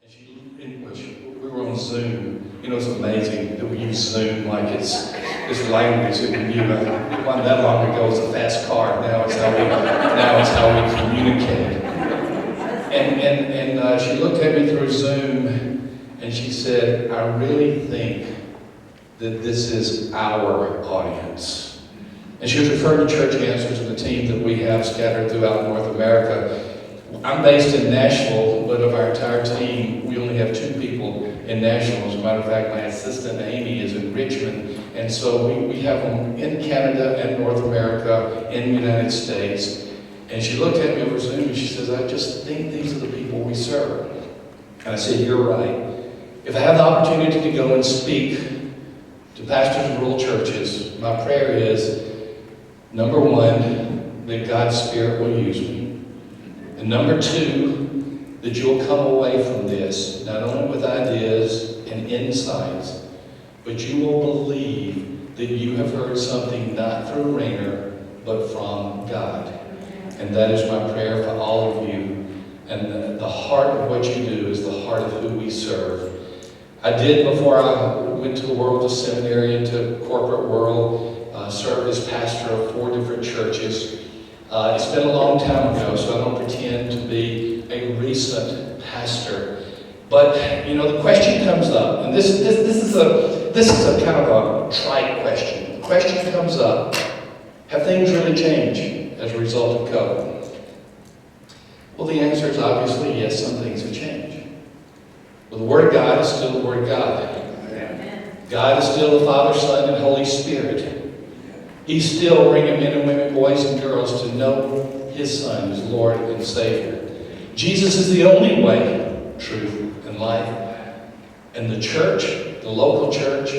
We were on Zoom. You know, it's amazing that we use Zoom like it's this language that we knew. It wasn't that long ago. It was a fast car. Now it's how we communicate. And she looked at me through Zoom and she said, "I really think that this is our audience." And she was referring to Church Answers and the team that we have scattered throughout North America. I'm based in Nashville, but of our entire team, we only have 2 people in Nashville. As a matter of fact, my assistant Amy is in Richmond, and so we have them in Canada and North America, in the United States. And she looked at me over Zoom and she says, "I just think these are the people we serve." And I said, "You're right. If I have the opportunity to go and speak to pastors of rural churches, my prayer is, number 1, that God's Spirit will use me. And number 2, that you'll come away from this, not only with ideas and insights, but you will believe that you have heard something not through Rainer, but from God." And that is my prayer for all of you. And the heart of what you do is the heart of who we serve. I did, before I went to the world of seminary, into corporate world, served as pastor of 4 different churches. It's been a long time ago, so I don't pretend to be a recent pastor. But you know, the question comes up, and this is a kind of a trite question. The question comes up: have things really changed as a result of COVID? Well, the answer is obviously yes. Some things have changed. But the Word of God is still the Word of God. God is still the Father, Son, and Holy Spirit. He's still bringing men and women, boys and girls, to know His Son as Lord and Savior. Jesus is the only way, truth, and life. And the church, the local church,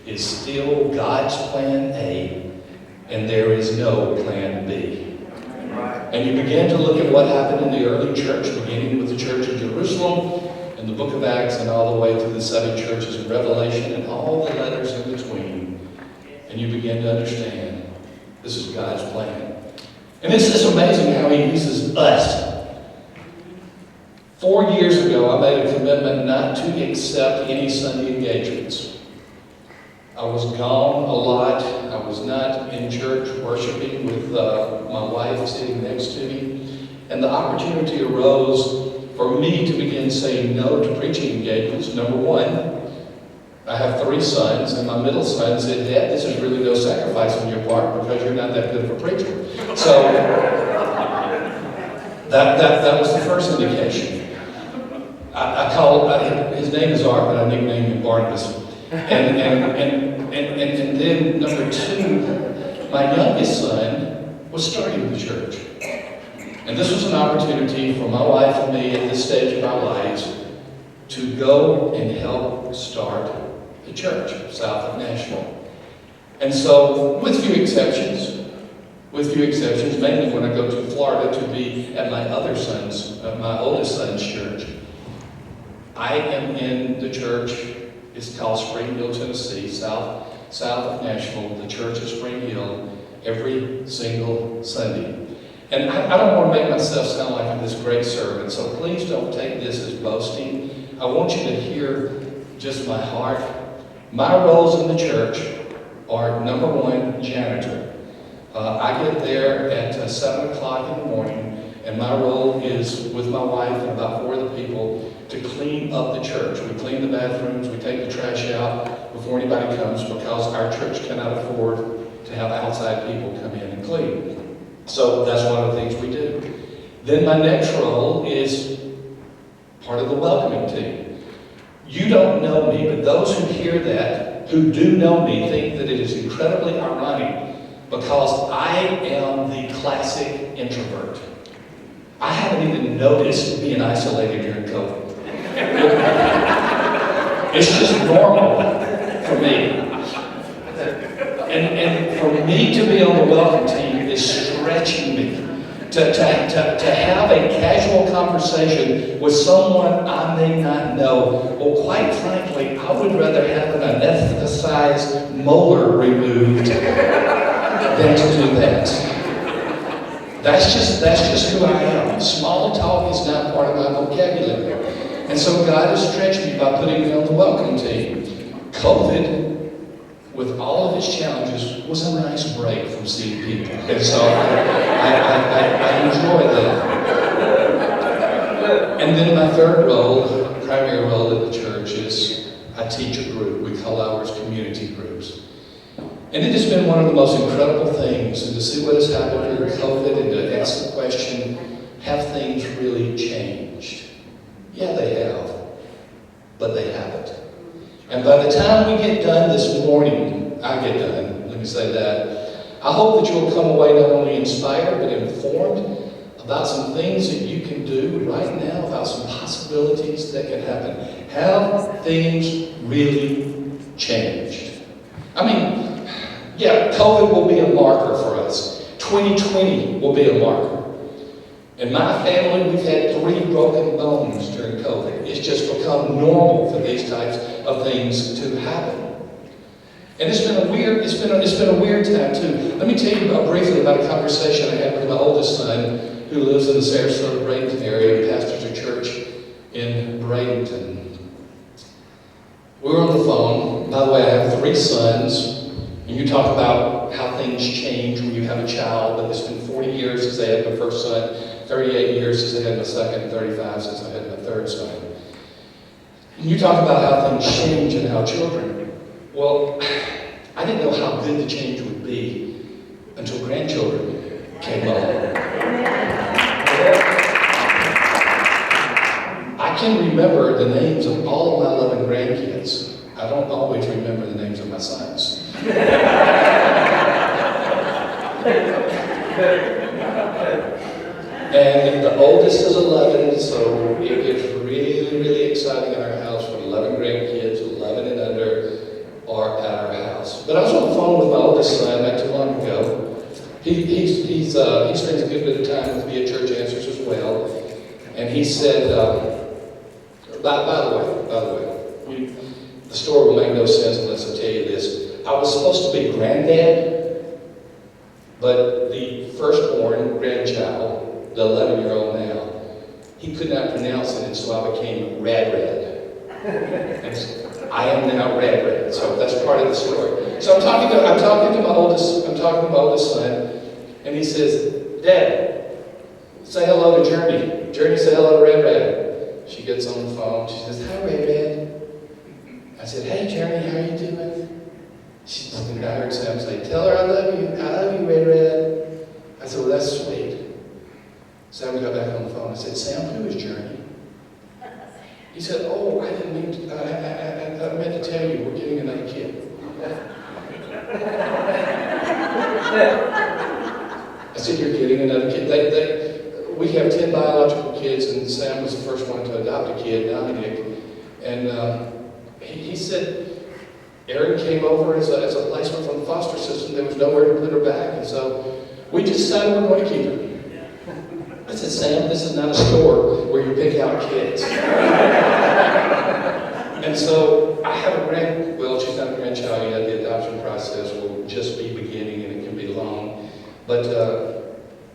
is still God's plan A, and there is no plan B. And you begin to look at what happened in the early church, beginning with the church of Jerusalem, in the book of Acts, and all the way to the 7 churches in Revelation, and all the letters in between. And you begin to understand this is God's plan. And it's just amazing how He uses us. 4 years ago, I made a commitment not to accept any Sunday engagements. I was gone a lot. I was not in church worshiping with my wife sitting next to me. And the opportunity arose for me to begin saying no to preaching engagements. Number 1, I have 3 sons, and my middle son said, "Dad, this is really no sacrifice on your part because you're not that good of a preacher." So that was the first indication. I call his name is Art, but I nicknamed him Barnabas. And then number 2, my youngest son was starting the church. And this was an opportunity for my wife and me at this stage of our lives to go and help start the church south of Nashville. And so, with few exceptions, mainly when I go to Florida to be at my oldest son's church, I am in the church. It's called Spring Hill, Tennessee, south of Nashville, the church of Spring Hill, every single Sunday. And I don't want to make myself sound like I'm this great servant, so please don't take this as boasting. I want you to hear just my heart. My roles in the church are, number 1, janitor. I get there at 7 o'clock in the morning, and my role is, with my wife and about 4 other people, to clean up the church. We clean the bathrooms, we take the trash out before anybody comes, because our church cannot afford to have outside people come in and clean. So that's one of the things we do. Then my next role is part of the welcoming team. You don't know me, but those who hear that, who do know me, think that it is incredibly ironic, because I am the classic introvert. I haven't even noticed being isolated during COVID. It's just normal for me. And for me to be on the welcome team is stretching me. To have a casual conversation with someone I may not know. Well, quite frankly, I would rather have an anesthetized molar removed than to do that. That's just who I am. Small talk is not part of my vocabulary. And so God has stretched me by putting me on the welcome team. COVID, with all of its challenges, was a nice break from seeing people. And so I enjoy that. And then my third role, primary role in the church, is I teach a group. We call ours community groups. And it has been one of the most incredible things, and to see what has happened during COVID, and to ask the question, have things really changed? Yeah, they have, but they haven't. And by the time we get done this morning, I get done, let me say that, I hope that you'll come away not only inspired, but informed about some things that you can do right now, about some possibilities that can happen. Have things really changed? I mean, yeah, COVID will be a marker for us. 2020 will be a marker. In my family, we've had 3 broken bones during COVID. It's just become normal for these types of things to happen. And it's been a weird time too. Let me tell you briefly about a conversation I had with my oldest son, who lives in the Sarasota, Bradenton area and pastors a church in Bradenton. We were on the phone. By the way, I have 3 sons. And you talk about how things change when you have a child, but it's been 40 years since I had my first son, 38 years since I had my second, 35 since I had my third son. And you talk about how things change and how children. Well, I didn't know how good the change would be until grandchildren came along. I can remember the names of all of my 11 grandkids. I don't always remember the names of my sons. And the oldest is 11, so it gets really, really exciting in our house when 11 grandkids, 11 and under, are at our house. But I was on the phone with my oldest son not too long ago. He spends a good bit of time with me at Church Answers as well. And he said, by the way, the story will make no sense unless I tell you this. I was supposed to be granddad, but the firstborn grandchild, the 11-year-old now, he could not pronounce it, and so I became Rad. And I am now Rad. So that's part of the story. So I'm talking to my oldest son, and he says, "Dad, say hello to Journey. Journey, say hello to Rad." She gets on the phone. She says, "Hi, Rad." I said, "Hey, Journey, how are you doing?" I heard Sam say, "Tell her I love you. I love you, Red." I said, "Well, that's sweet." Sam got back on the phone. I said, "Sam, who is Journey?" He said, "Oh, I didn't mean to, I meant to tell you, we're getting another kid." I said, "You're getting another kid?" We have 10 biological kids, and Sam was the first one to adopt a kid, Dominic. And he said, Erin came over as a placement from the foster system. There was nowhere to put her back, and so we just decided we're going to keep her. I said, "Sam, this is not a store where you pick out kids." And so I have she's not a grandchild yet. The adoption process will just be beginning, and it can be long. But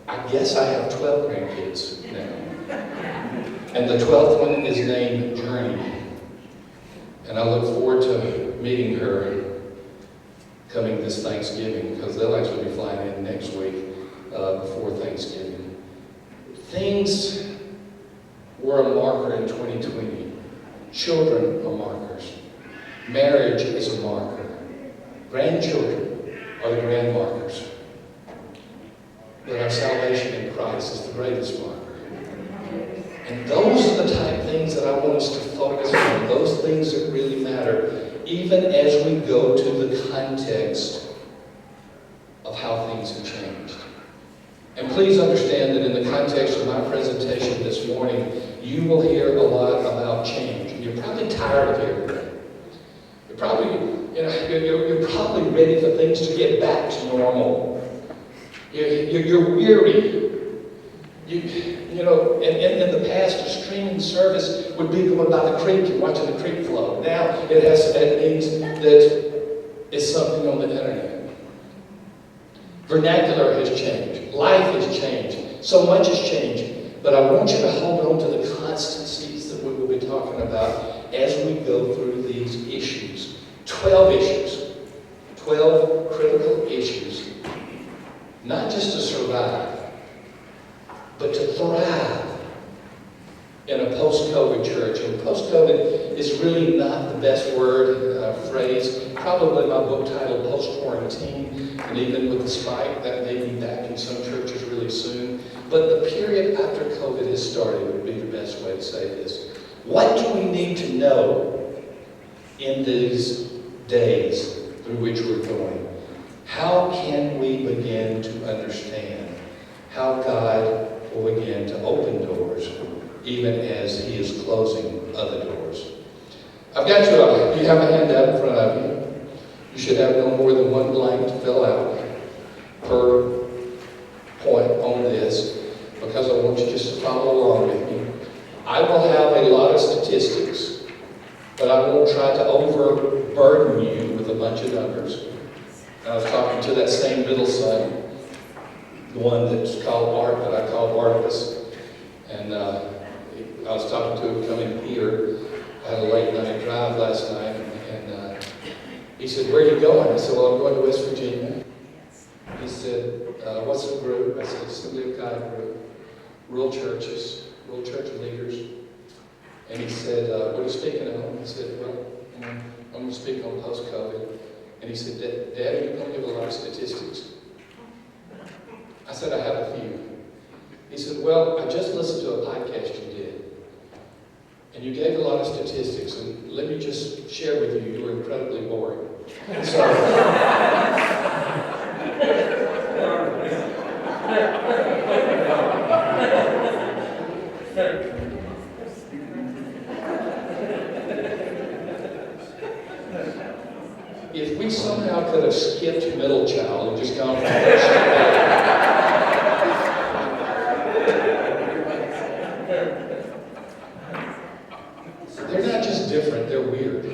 I guess I have 12 grandkids now. And the 12th one is named Journey. And I look forward to meeting her coming this Thanksgiving, because they'll actually be flying in next week before Thanksgiving. Things were a marker in 2020. Children are markers. Marriage is a marker. Grandchildren are the grand markers. But our salvation in Christ is the greatest marker. And those are the type of things that I want us to focus on, those things that really matter, even as we go to the context of how things have changed. And please understand that in the context of my presentation this morning, you will hear a lot about change. And you're probably tired of hearing that. You're probably ready for things to get back to normal. You're weary. In the past, a streaming service would be going by the creek and watching the creek flow. Now it means that it's something on the internet. Vernacular has changed. Life has changed. So much has changed. But I want you to hold on to the constancies that we will be talking talking about as we go through these issues. 12 issues. 12 critical issues. Not just to survive, but to thrive in a post-COVID church. And post-COVID is really not the best phrase. Probably my book title, Post-Quarantine, and even with the spike, that may be back in some churches really soon. But the period after COVID has started would be the best way to say this. What do we need to know in these days through which we're going? How can we begin to understand how God will begin to open doors even as He is closing other doors? I've got you have a handout in front of you. You should have no more than one blank to fill out per point on this, because I want you just to follow along with me. I will have a lot of statistics, but I won't try to overburden you with a bunch of numbers. I was talking to that same middle son, the one that's called Art, that I call Barnabas, and I was talking to him coming here. I had a late night drive last night, and he said, "Where are you going?" I said, "Well, I'm going to West Virginia." He said, "What's the group?" I said, "Assembly of God group, rural churches, rural church leaders." And he said, "What are you speaking on?" I said, "Well, I'm going to speak on post-COVID." And he said, "Dad, you're going to give a lot of statistics." I said, "I have a few." He said, "Well, I just listened to a podcast you did, and you gave a lot of statistics, and let me just share with you, you were incredibly boring." So, if we somehow could have skipped middle child and just gone from first to they're not just different, they're weird.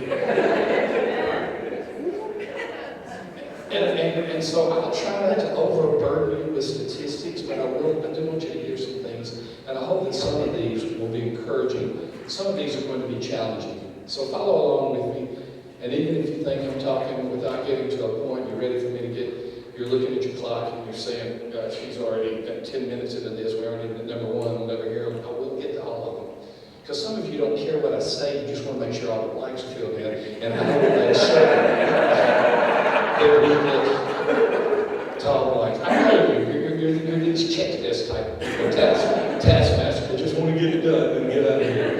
And so I'll try not to overburden you with statistics, but I do want you to hear some things. And I hope that some of these will be encouraging. Some of these are going to be challenging. So follow along with me. And even if you think I'm talking without getting to a point, you're ready for me to you're looking at your clock and you're saying, she's already 10 minutes into this, we're already at number one, we'll never hear them. I will get to all of them. Because some of you don't care what I say, you just want to make sure all the blanks are filled in. And I want to make sure that we get to all the blanks. I know you're these checklist type people, taskmasters that just want to get it done and get out of here.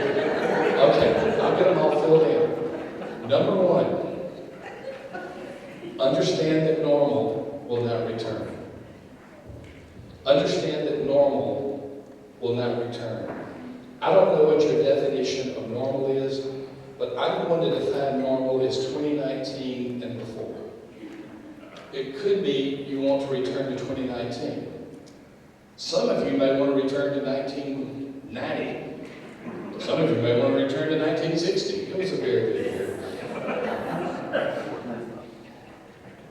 Okay, I'll get them all filled in. Number one, understand that normal will not return. Understand that normal will not return. I don't know what your definition of normal is, but I'm going to define normal as 2019 and before. It could be you want to return to 2019. Some of you may want to return to 1990. Some of you may want to return to 1960. It was a very good year.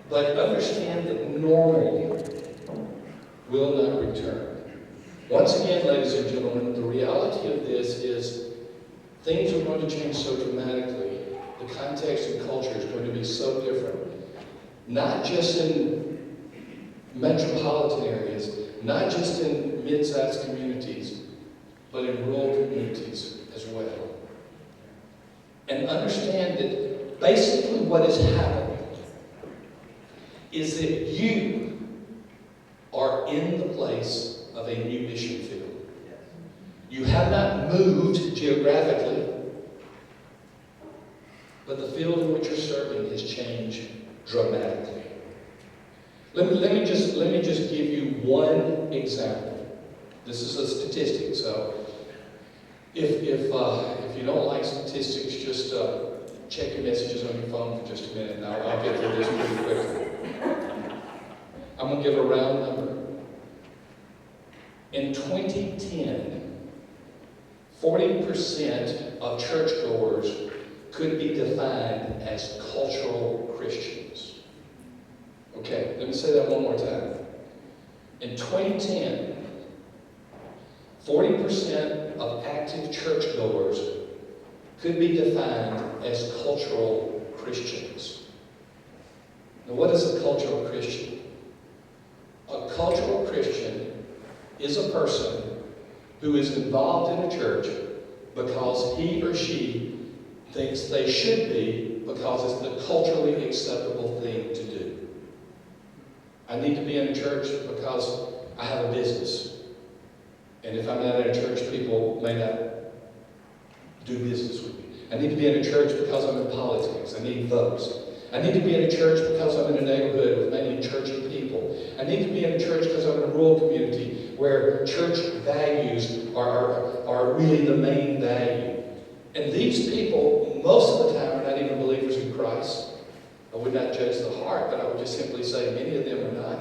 But understand that normal will not return. Once again, ladies and gentlemen, the reality of this is things are going to change so dramatically. The context and culture is going to be so different. Not just in metropolitan areas, not just in mid-sized communities, but in rural communities as well. And understand that basically what has happened is that you are in the place of a new mission field. You have not moved geographically, but the field in which you're serving has changed dramatically. Let me just give you one example. This is a statistic, so if you don't like statistics, just check your messages on your phone for just a minute, and I'll get through this pretty quickly. I'm going to give a round number. In 2010, 40% of churchgoers could be defined as cultural Christians. Okay, let me say that one more time. In 2010, 40% of active churchgoers could be defined as cultural Christians. Now, what is a cultural Christian? A cultural Christian is a person who is involved in a church because he or she thinks they should be because it's the culturally acceptable thing to do. I need to be in a church because I have a business. And if I'm not in a church, people may not do business with me. I need to be in a church because I'm in politics. I need votes. I need to be in a church because I'm in a neighborhood with many churchy people. I need to be in a church because I'm in a rural community where church values are really the main value. And these people, most of the time, are not even believers in Christ. I would not judge the heart, but I would just simply say many of them are not.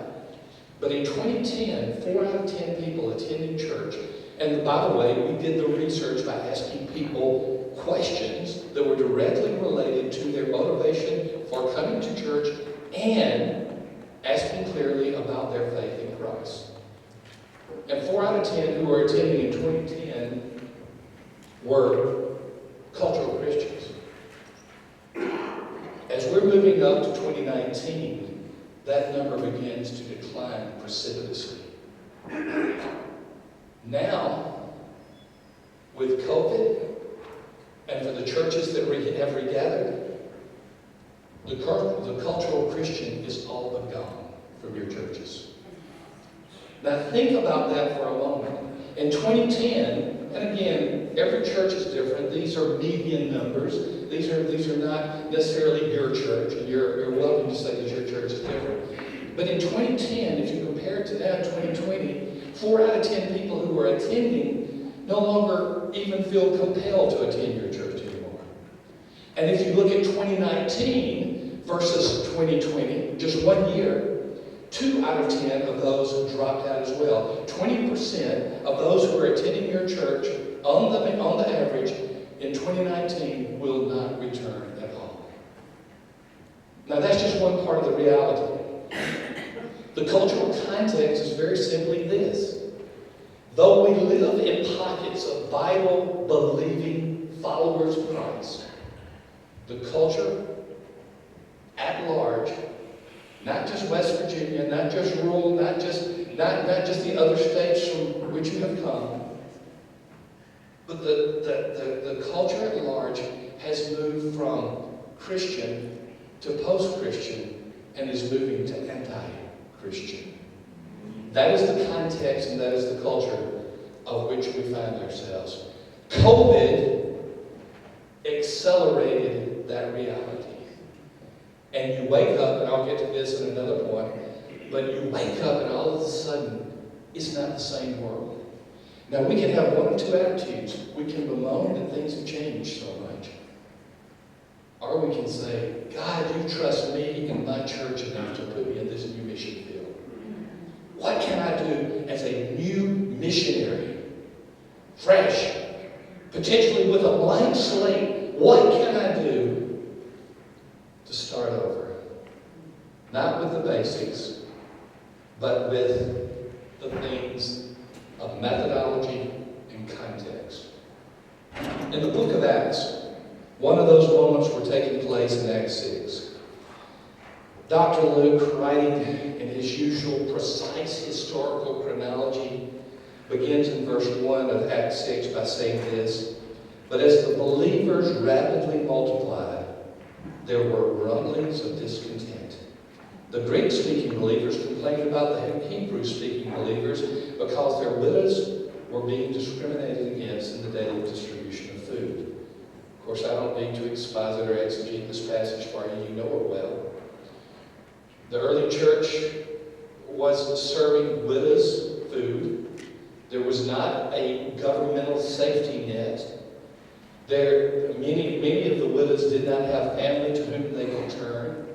But in 2010, 4 out of 10 people attended church. And by the way, we did the research by asking people questions that were directly related to their motivation for coming to church and asking clearly about their faith in Christ. And 4 out of 10 who were attending in 2010 were cultural Christians. As we're moving up to 2019, that number begins to decline precipitously. Now, with COVID, and for the churches that have regathered, the cultural Christian is all but gone from your churches. Now think about that for a moment. In 2010, and again, every church is different. These are median numbers. These are not necessarily your church, and you're welcome to say that your church is different. But in 2010, if you compare it to now, 2020, 4 out of 10 people who are attending no longer even feel compelled to attend your church anymore. And if you look at 2019 versus 2020, just 1 year, 2 out of 10 of those dropped out as well. 20% of those who are attending your church on the average in 2019 will not return at all. Now that's just one part of the reality. The cultural context is very simply this. Though we live in pockets of Bible-believing followers of Christ, the culture at large, not just West Virginia, not just rural, not just the other states from which you have come, but the culture at large has moved from Christian to post-Christian and is moving to anti-Christian. That is the context and that is the culture of which we find ourselves. COVID accelerated that reality. And you wake up, and I'll get to this in another point, but you wake up and all of a sudden, it's not the same world. Now we can have one of two attitudes. We can bemoan that things have changed so much. Or we can say, God, you trust me and my church enough to put me in this new mission field. What can I do as a new missionary? Fresh, potentially with a blank slate. What can I do to start over? Not with the basics, but with the things of methodology and context. In the book of Acts, one of those moments were taking place in Acts 6. Dr. Luke, writing in his usual precise historical chronology, begins in verse 1 of Acts 6 by saying this: "But as the believers rapidly multiplied, there were rumblings of discontent. The Greek-speaking believers complained about the Hebrew-speaking believers because their widows were being discriminated against in the daily distribution of food." Of course, I don't need to exposit or exegete this passage for you. You know it well. The early church was serving widows food. There was not a governmental safety net. Many of the widows did not have family to whom they could turn.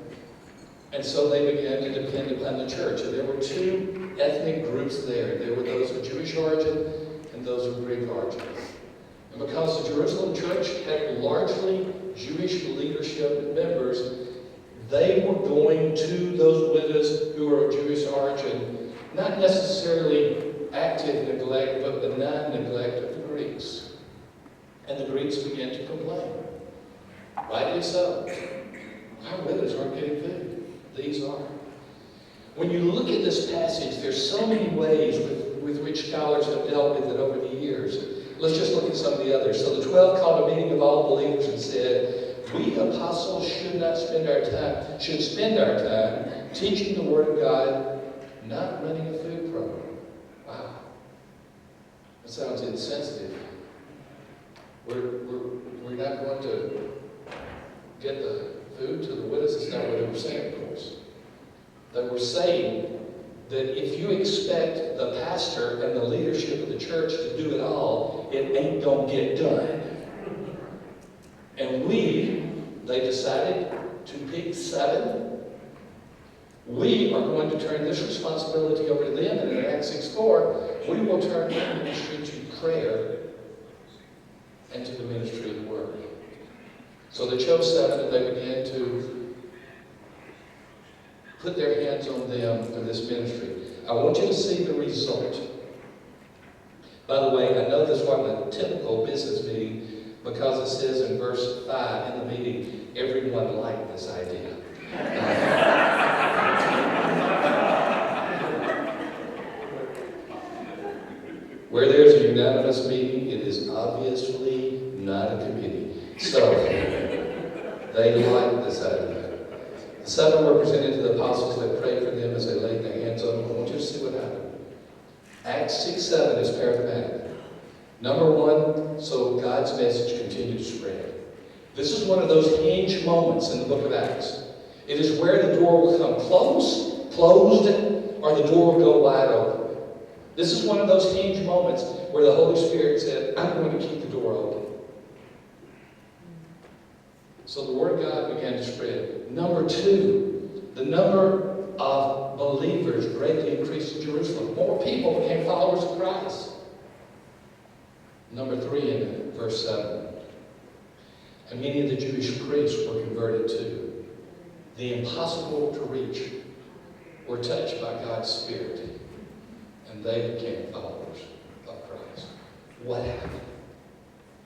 And so they began to depend upon the church. And there were two ethnic groups there. There were those of Jewish origin and those of Greek origin. And because the Jerusalem church had largely Jewish leadership and members, they were going to those widows who were of Jewish origin, not necessarily active neglect, but benign neglect of the Greeks. And the Greeks began to complain. Rightly so. Our widows aren't getting food. These are. When you look at this passage, there's so many ways with which scholars have dealt with it over the years. Let's just look at some of the others. So the 12 called a meeting of all believers and said, we apostles should spend our time teaching the Word of God, not running a food program. Wow. That sounds insensitive. We're not going to get the food to the widows. That's not what they were saying, of course. They were saying that if you expect the pastor and the leadership of the church to do it all, it ain't going to get done. And they decided to pick 7. We are going to turn this responsibility over to them, and in Acts 6:4, we will turn their ministry to prayer and to the ministry of the Word. So they chose 7, and they began to put their hands on them for this ministry. I want you to see the result. By the way, I know this wasn't a typical business meeting because it says in verse 5 in the meeting, everyone liked this idea. Where there's a unanimous meeting, it is obviously not a committee. So, they liked this idea. The 7 were presented to the apostles. They prayed for them as they laid their hands on them. I want you to see what happened. Acts 6:7 is paradigmatic. Number 1, so God's message continued to spread. This is one of those hinge moments in the book of Acts. It is where the door will come closed, or the door will go wide open. This is one of those hinge moments where the Holy Spirit said, I'm going to keep the door open. So the Word of God began to spread. Number 2, the number of believers greatly increased in Jerusalem. More people became followers of Christ. Number 3 in verse 7. And many of the Jewish priests were converted too. The impossible to reach were touched by God's Spirit, and they became followers of Christ. What happened?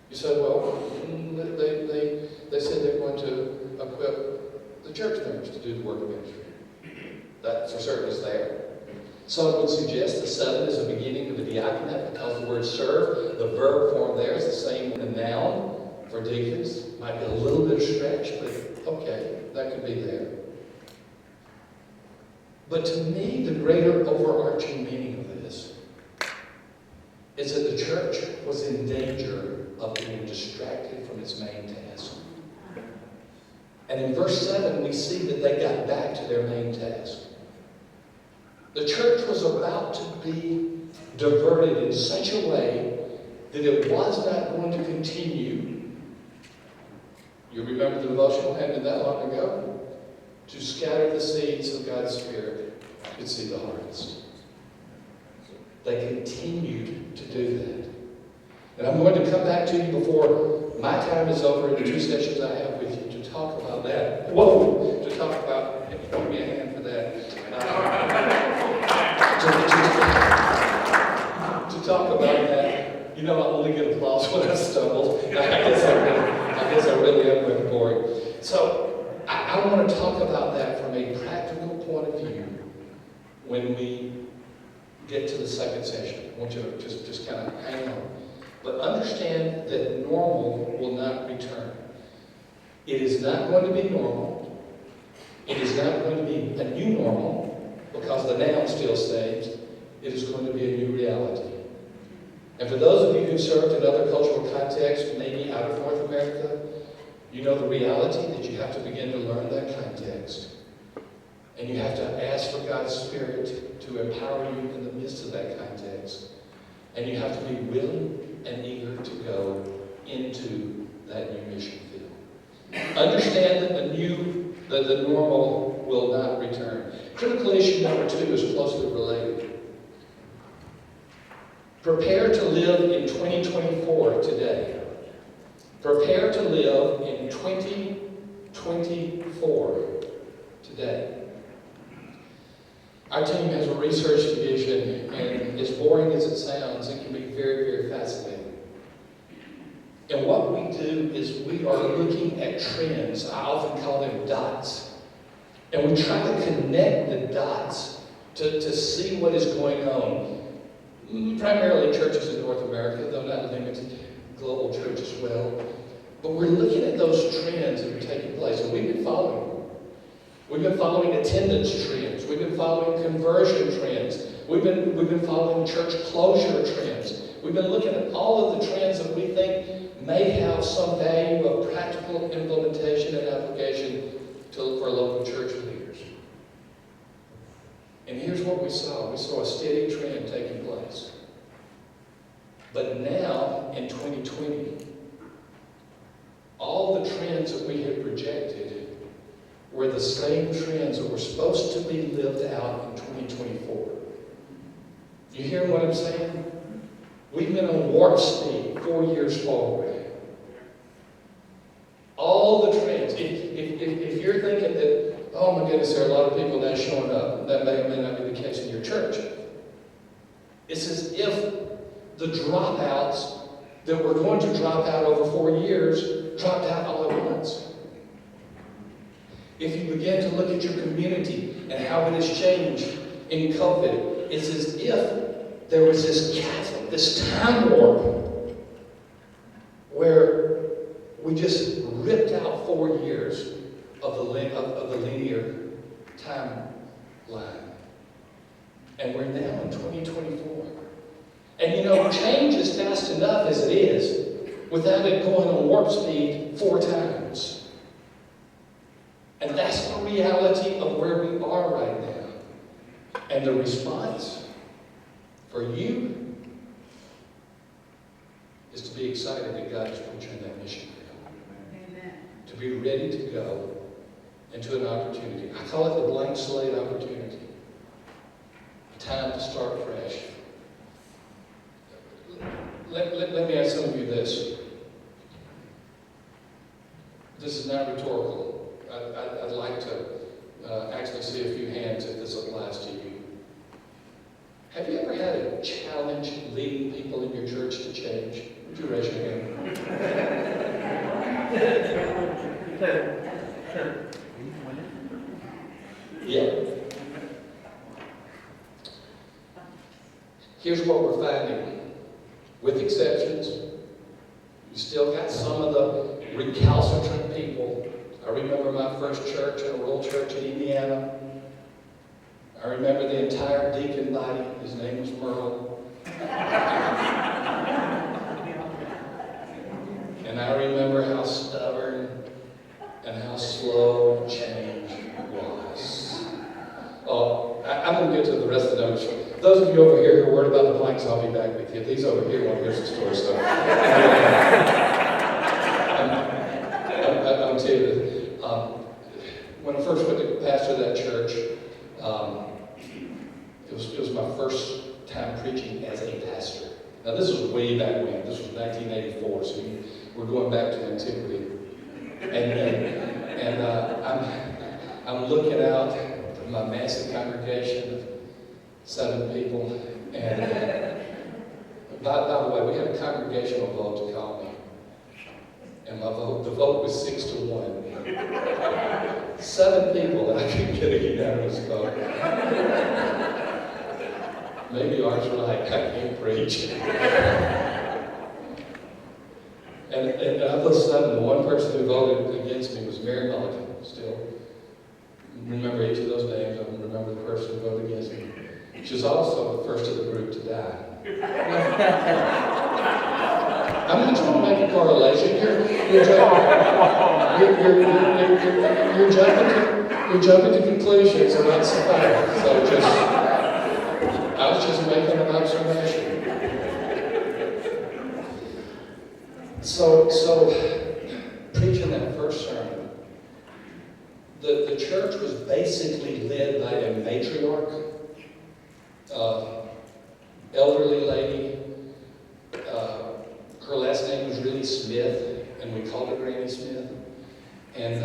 You say, well, they said they're going to equip the church members to do the work of ministry. That for certain is there. Some would suggest the 7 is the beginning of the diaconate because the word serve, the verb form there is the same in the noun for deacons. Might be a little bit of stretch, but okay, that could be there. But to me, the greater overarching meaning of this is that the church was in danger of being distracted from its main task. And in verse 7, we see that they got back to their main task. The church was about to be diverted in such a way that it was not going to continue. You remember the devotional ended that long ago? To scatter the seeds of God's Spirit to see the harvest. They continued to do that. And I'm going to come back to you before my time is over in the 2 sessions I have with you to talk about that. Whoa! To talk about, give me a hand for that. To talk about that. You know, I only get applause when I stumble. I guess I really am looking for it. So, I want to talk about that from a practical point of view when we get to the second session. I want you to just kind of hang on. But understand that normal will not return. It is not going to be normal. It is not going to be a new normal because the noun still stays. It is going to be a new reality. And for those of you who served in other cultural contexts, maybe out of North America, you know the reality that you have to begin to learn that context. And you have to ask for God's Spirit to empower you in the midst of that context. And you have to be willing and eager to go into that new mission field. Understand that the normal will not return. Critical issue number 2 is closely related. Prepare to live in 2024 today. Prepare to live in 2024 today. Our team has a research division, and as boring as it sounds, it can be very, very fascinating. And what we do is we are looking at trends. I often call them dots. And we try to connect the dots to see what is going on. Primarily churches in North America, though not limited, global church as well. But we're looking at those trends that are taking place, and we've been following them. We've been following attendance trends. We've been following conversion trends. We've been following church closure trends. We've been looking at all of the trends that we think may have some value of practical implementation and application for local church leaders. And here's what we saw. We saw a steady trend taking place. But now, in 2020, all the trends that we had projected were the same trends that were supposed to be lived out in 2024. You hear what I'm saying? We've been on warp speed 4 years forward. All the trends. If you're thinking that, oh my goodness, there are a lot of people now showing up, that may or may not be the case in your church. It's as if the dropouts that were going to drop out over 4 years dropped out all at once. If you begin to look at your community and how it has changed in COVID, it's as if there was this chasm, this time warp, where we just ripped out 4 years of the linear timeline. And we're now in 2024. And you know, change is fast enough as it is without it going on warp speed 4 times. And that's the reality of where we are right now. And the response for you is to be excited that God has put you in that mission field. Amen. To be ready to go into an opportunity. I call it the blank slate opportunity. A time to start fresh. Let me ask some of you this. This is not rhetorical. I'd like to actually see a few hands if this applies to you. Have you ever had a challenge leading people in your church to change? Would you raise your hand? Yeah. Here's what we're finding. With exceptions, you still got some of the recalcitrant people. I remember my first church, a rural church in Indiana. I remember the entire deacon body. His name was Merle. And I remember how stubborn and how slow change was. Oh, I'm going to get to the rest of the numbers. Those of you over here who are worried about the blanks, I'll be back with you. These over here want to hear some story stuff. I'll tell you this. When I first went to pastor that church, it was my first time preaching as a pastor. Now this was way back when. This was 1984, so we're going back to antiquity. And I'm looking out at my massive congregation of 7 people, and by the way, we had a congregational vote to call me, and the vote was 6-1. 7 people, and I couldn't get a unanimous vote. Maybe ours were like, I can't preach. And of those 7, the one person who voted against me was Mary Mulligan. Still remember each of those names. I remember the person who voted against me. She was also the first of the group to die. I'm not trying to make a correlation. You're jumping to conclusions about somebody. So I was just making an observation. So preaching that first sermon, the church was basically led by a matriarch. Elderly lady. Her last name was really Smith, and we called her Granny Smith. And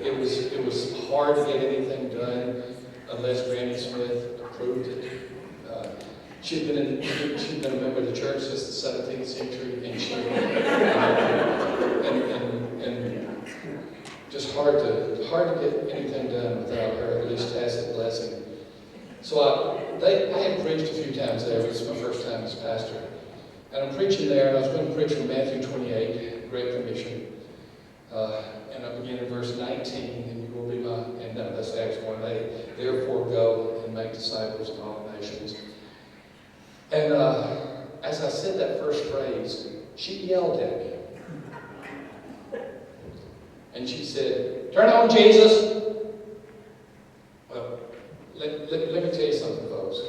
it was hard to get anything done unless Granny Smith approved it. she'd been a member of the church since the 17th century, and she and just hard to get anything done without her at least tacit blessing. So I had preached a few times there. This is my first time as pastor, and I'm preaching there, and I was going to preach from Matthew 28, Great Commission, and I begin in verse 19, and you will be my, and no, that's Acts 1:8. Therefore go and make disciples of all nations. And as I said that first phrase, she yelled at me. And she said, "Turn on Jesus." Well, let me tell you something, folks.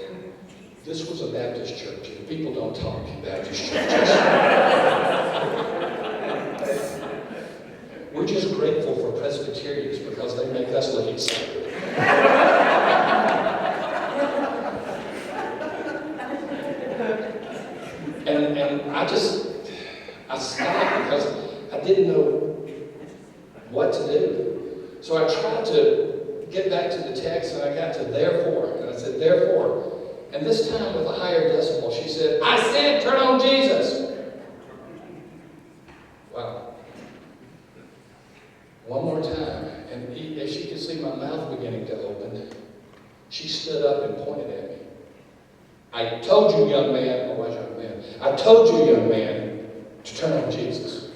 This was a Baptist church, and people don't talk in Baptist churches. We're just grateful for Presbyterians because they make us look excited. And I stopped because I didn't know what to do. So I tried to get back to the text, and I got to therefore, and I said, therefore. And this time with a higher decibel, she said, "I said, turn on Jesus." Wow. One more time, and as she could see my mouth beginning to open, she stood up and pointed at me. "I told you, young man," oh, wise young man, "I told you, young man, to turn on Jesus."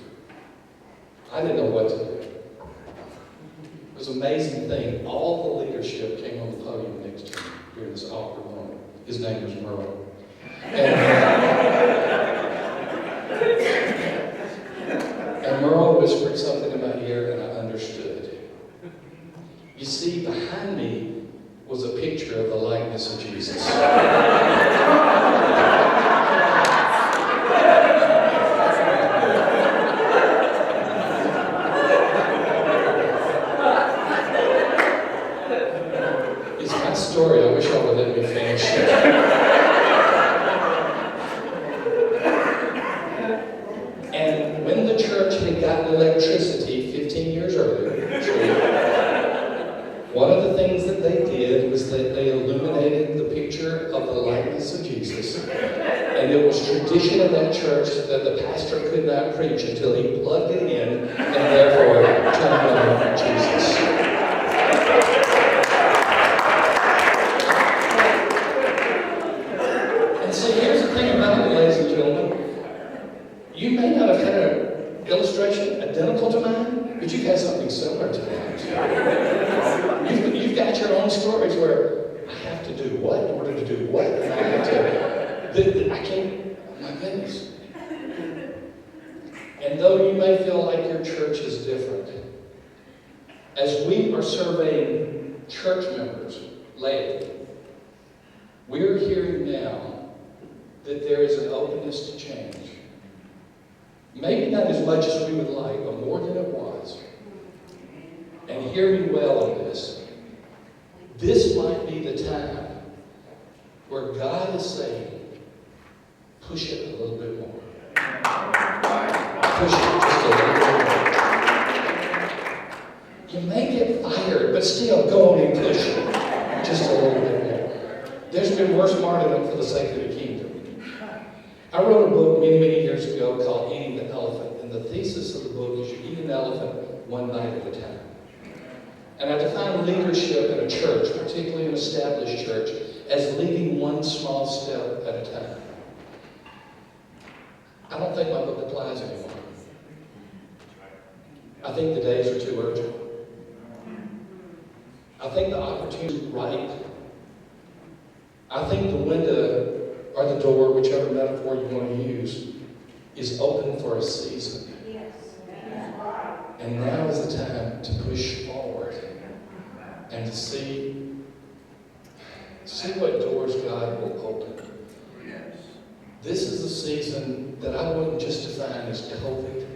I didn't know what to do. It was an amazing thing. All the leadership came on the podium next to me during this awkward moment. His name was Merle. And Merle whispered something in my ear, and I understood. You see, behind me was a picture of the likeness of Jesus. It's my story. I wish I would let me finish it. And when the church had gotten electricity 15 years earlier, one of the things that they did was that they illuminated the picture of the likeness of Jesus. And it was tradition of that church that the pastor could not preach until he plugged it in and therefore turned on Jesus. And so here's the thing about it, ladies and gentlemen. You may not have had an illustration identical to mine, but you've had something similar to that. You've got your own stories where I have to do what in order to do what, and I have to, I can't, oh my goodness. And though you may feel like your church is different, as we are surveying church members lately, we're hearing now that there is an openness to change. Maybe not as much as we would like, but more than it was. And hear me well on this. This might be the time where God is saying, push it a little bit more. Push it just a little bit more. You may get fired, but still go on and push it just a little bit more. There's been worse martyrdom for the sake of the kingdom. I wrote a book many, many years ago called Eating the Elephant, and the thesis of the book is you eat an elephant one bite at a time. And I define leadership in a church, particularly an established church, as leading one small step at a time. I don't think my book applies anymore. I think the days are too urgent. I think the opportunity is right. I think the window or the door, whichever metaphor you want to use, is open for a season. Yes. And now is the time to push forward and to see what doors God will open. This is a season that I wouldn't just define as COVID.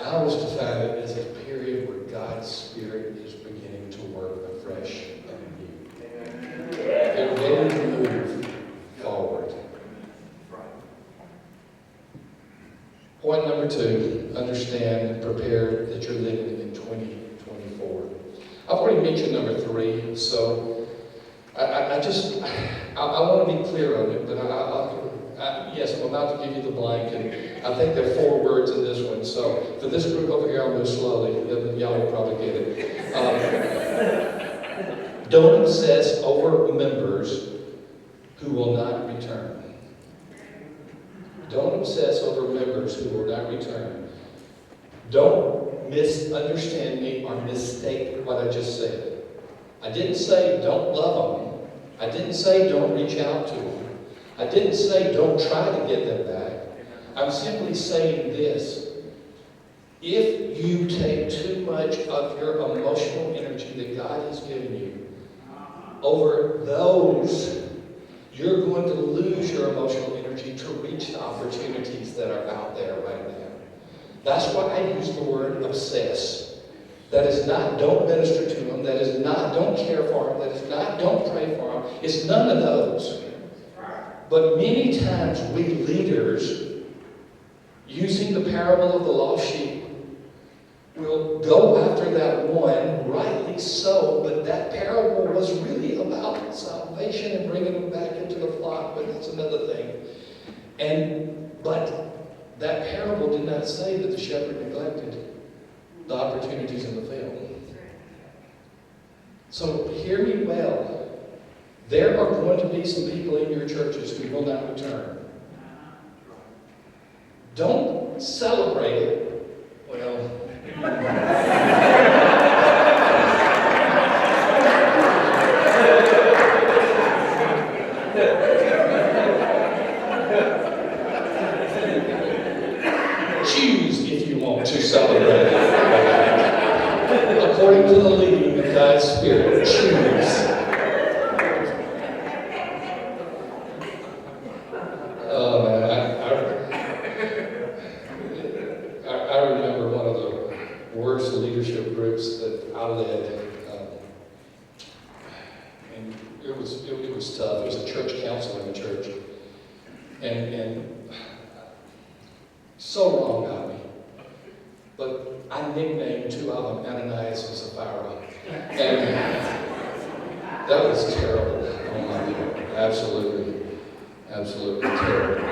I was define it as a period where God's Spirit is beginning to work afresh and anew. They're ready to move forward. Point number 2, understand and prepare that you're living in 2024. I've already mentioned number 3, so I want to be clear on it, but yes, I'm about to give you the blank, and I think there are 4 words in this one. So for this group over here, I'll move slowly. Y'all will probably get it. Don't obsess over members who will not return. Don't obsess over members who will not return. Don't misunderstand me or mistake what I just said. I didn't say don't love them. I didn't say don't reach out to them. I didn't say don't try to get them back. I'm simply saying this. If you take too much of your emotional energy that God has given you over those, you're going to lose your emotional energy to reach the opportunities that are out there right now. That's why I use the word obsess. That is not don't minister to them. That is not don't care for them. That is not don't pray for them. It's none of those. But many times we leaders, using the parable of the lost sheep, will go after that one, rightly so, but that parable was really about salvation and bringing them back into the flock, but that's another thing. But that parable did not say that the shepherd neglected the opportunities in the field. So hear me well. There are going to be some people in your churches who will not return. Don't celebrate it. Well, choose if you want to celebrate it. According to the leading of God's Spirit, choose. I remember one of the worst leadership groups that I led, and it was tough. It was a church council in the church, and so wrong got me. But I nicknamed 2 of them Ananias and Sapphira, and that was terrible. Oh my God, absolutely terrible.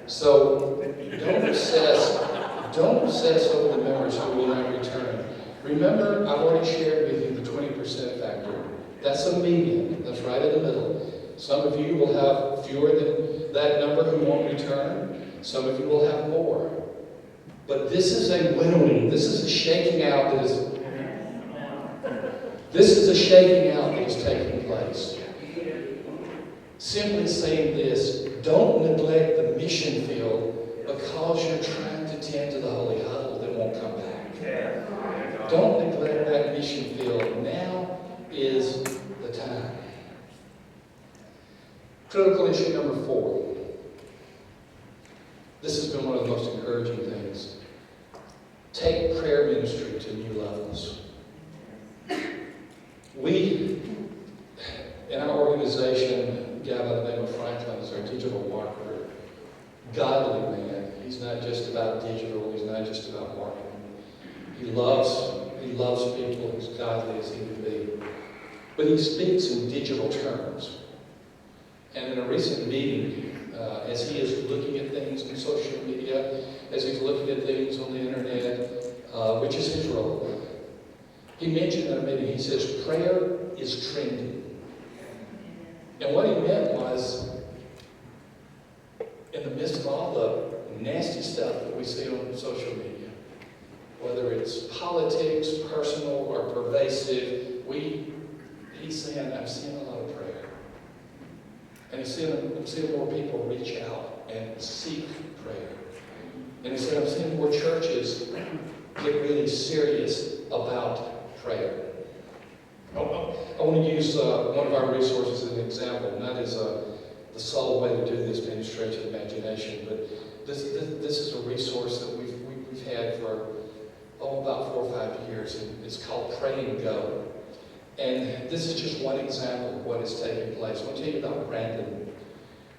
So don't obsess over the members who will not return. Remember, I've already shared with you the 20% factor. That's a median. That's right in the middle. Some of you will have fewer than that number who won't return. Some of you will have more. But this is a winnowing. This is a shaking out that is. This is a shaking out that is taking place. Simply saying this: don't neglect the mission field because you're trying to tend to the holy huddle that won't come back. Don't neglect that mission field. Now is the time. Critical issue number 4. This has been one of the most encouraging things. Take prayer ministry to new levels. We, in our organization, a guy by the name of Franklin is our digital marketer. Godly man. He's not just about digital. He's not just about marketing. He loves people as godly as he can be. But he speaks in digital terms. And in a recent meeting, as he is looking at things in social media, as he's looking at things on the internet, which is his role, he mentioned in a meeting, he says, prayer is trending. And what he meant was, in the midst of all the nasty stuff that we see on social media, whether it's politics, personal, or pervasive, he's saying, I'm seeing a lot of prayer. And I'm seeing more people reach out and seek prayer. And he said, I'm seeing more churches get really serious about prayer. I want to use one of our resources as an example, and that is the sole way to do this, to stretch the imagination. But this is a resource that we've had for about 4 or 5 years, and it's called Pray and Go. And this is just one example of what is taking place. I want to tell you about Brandon.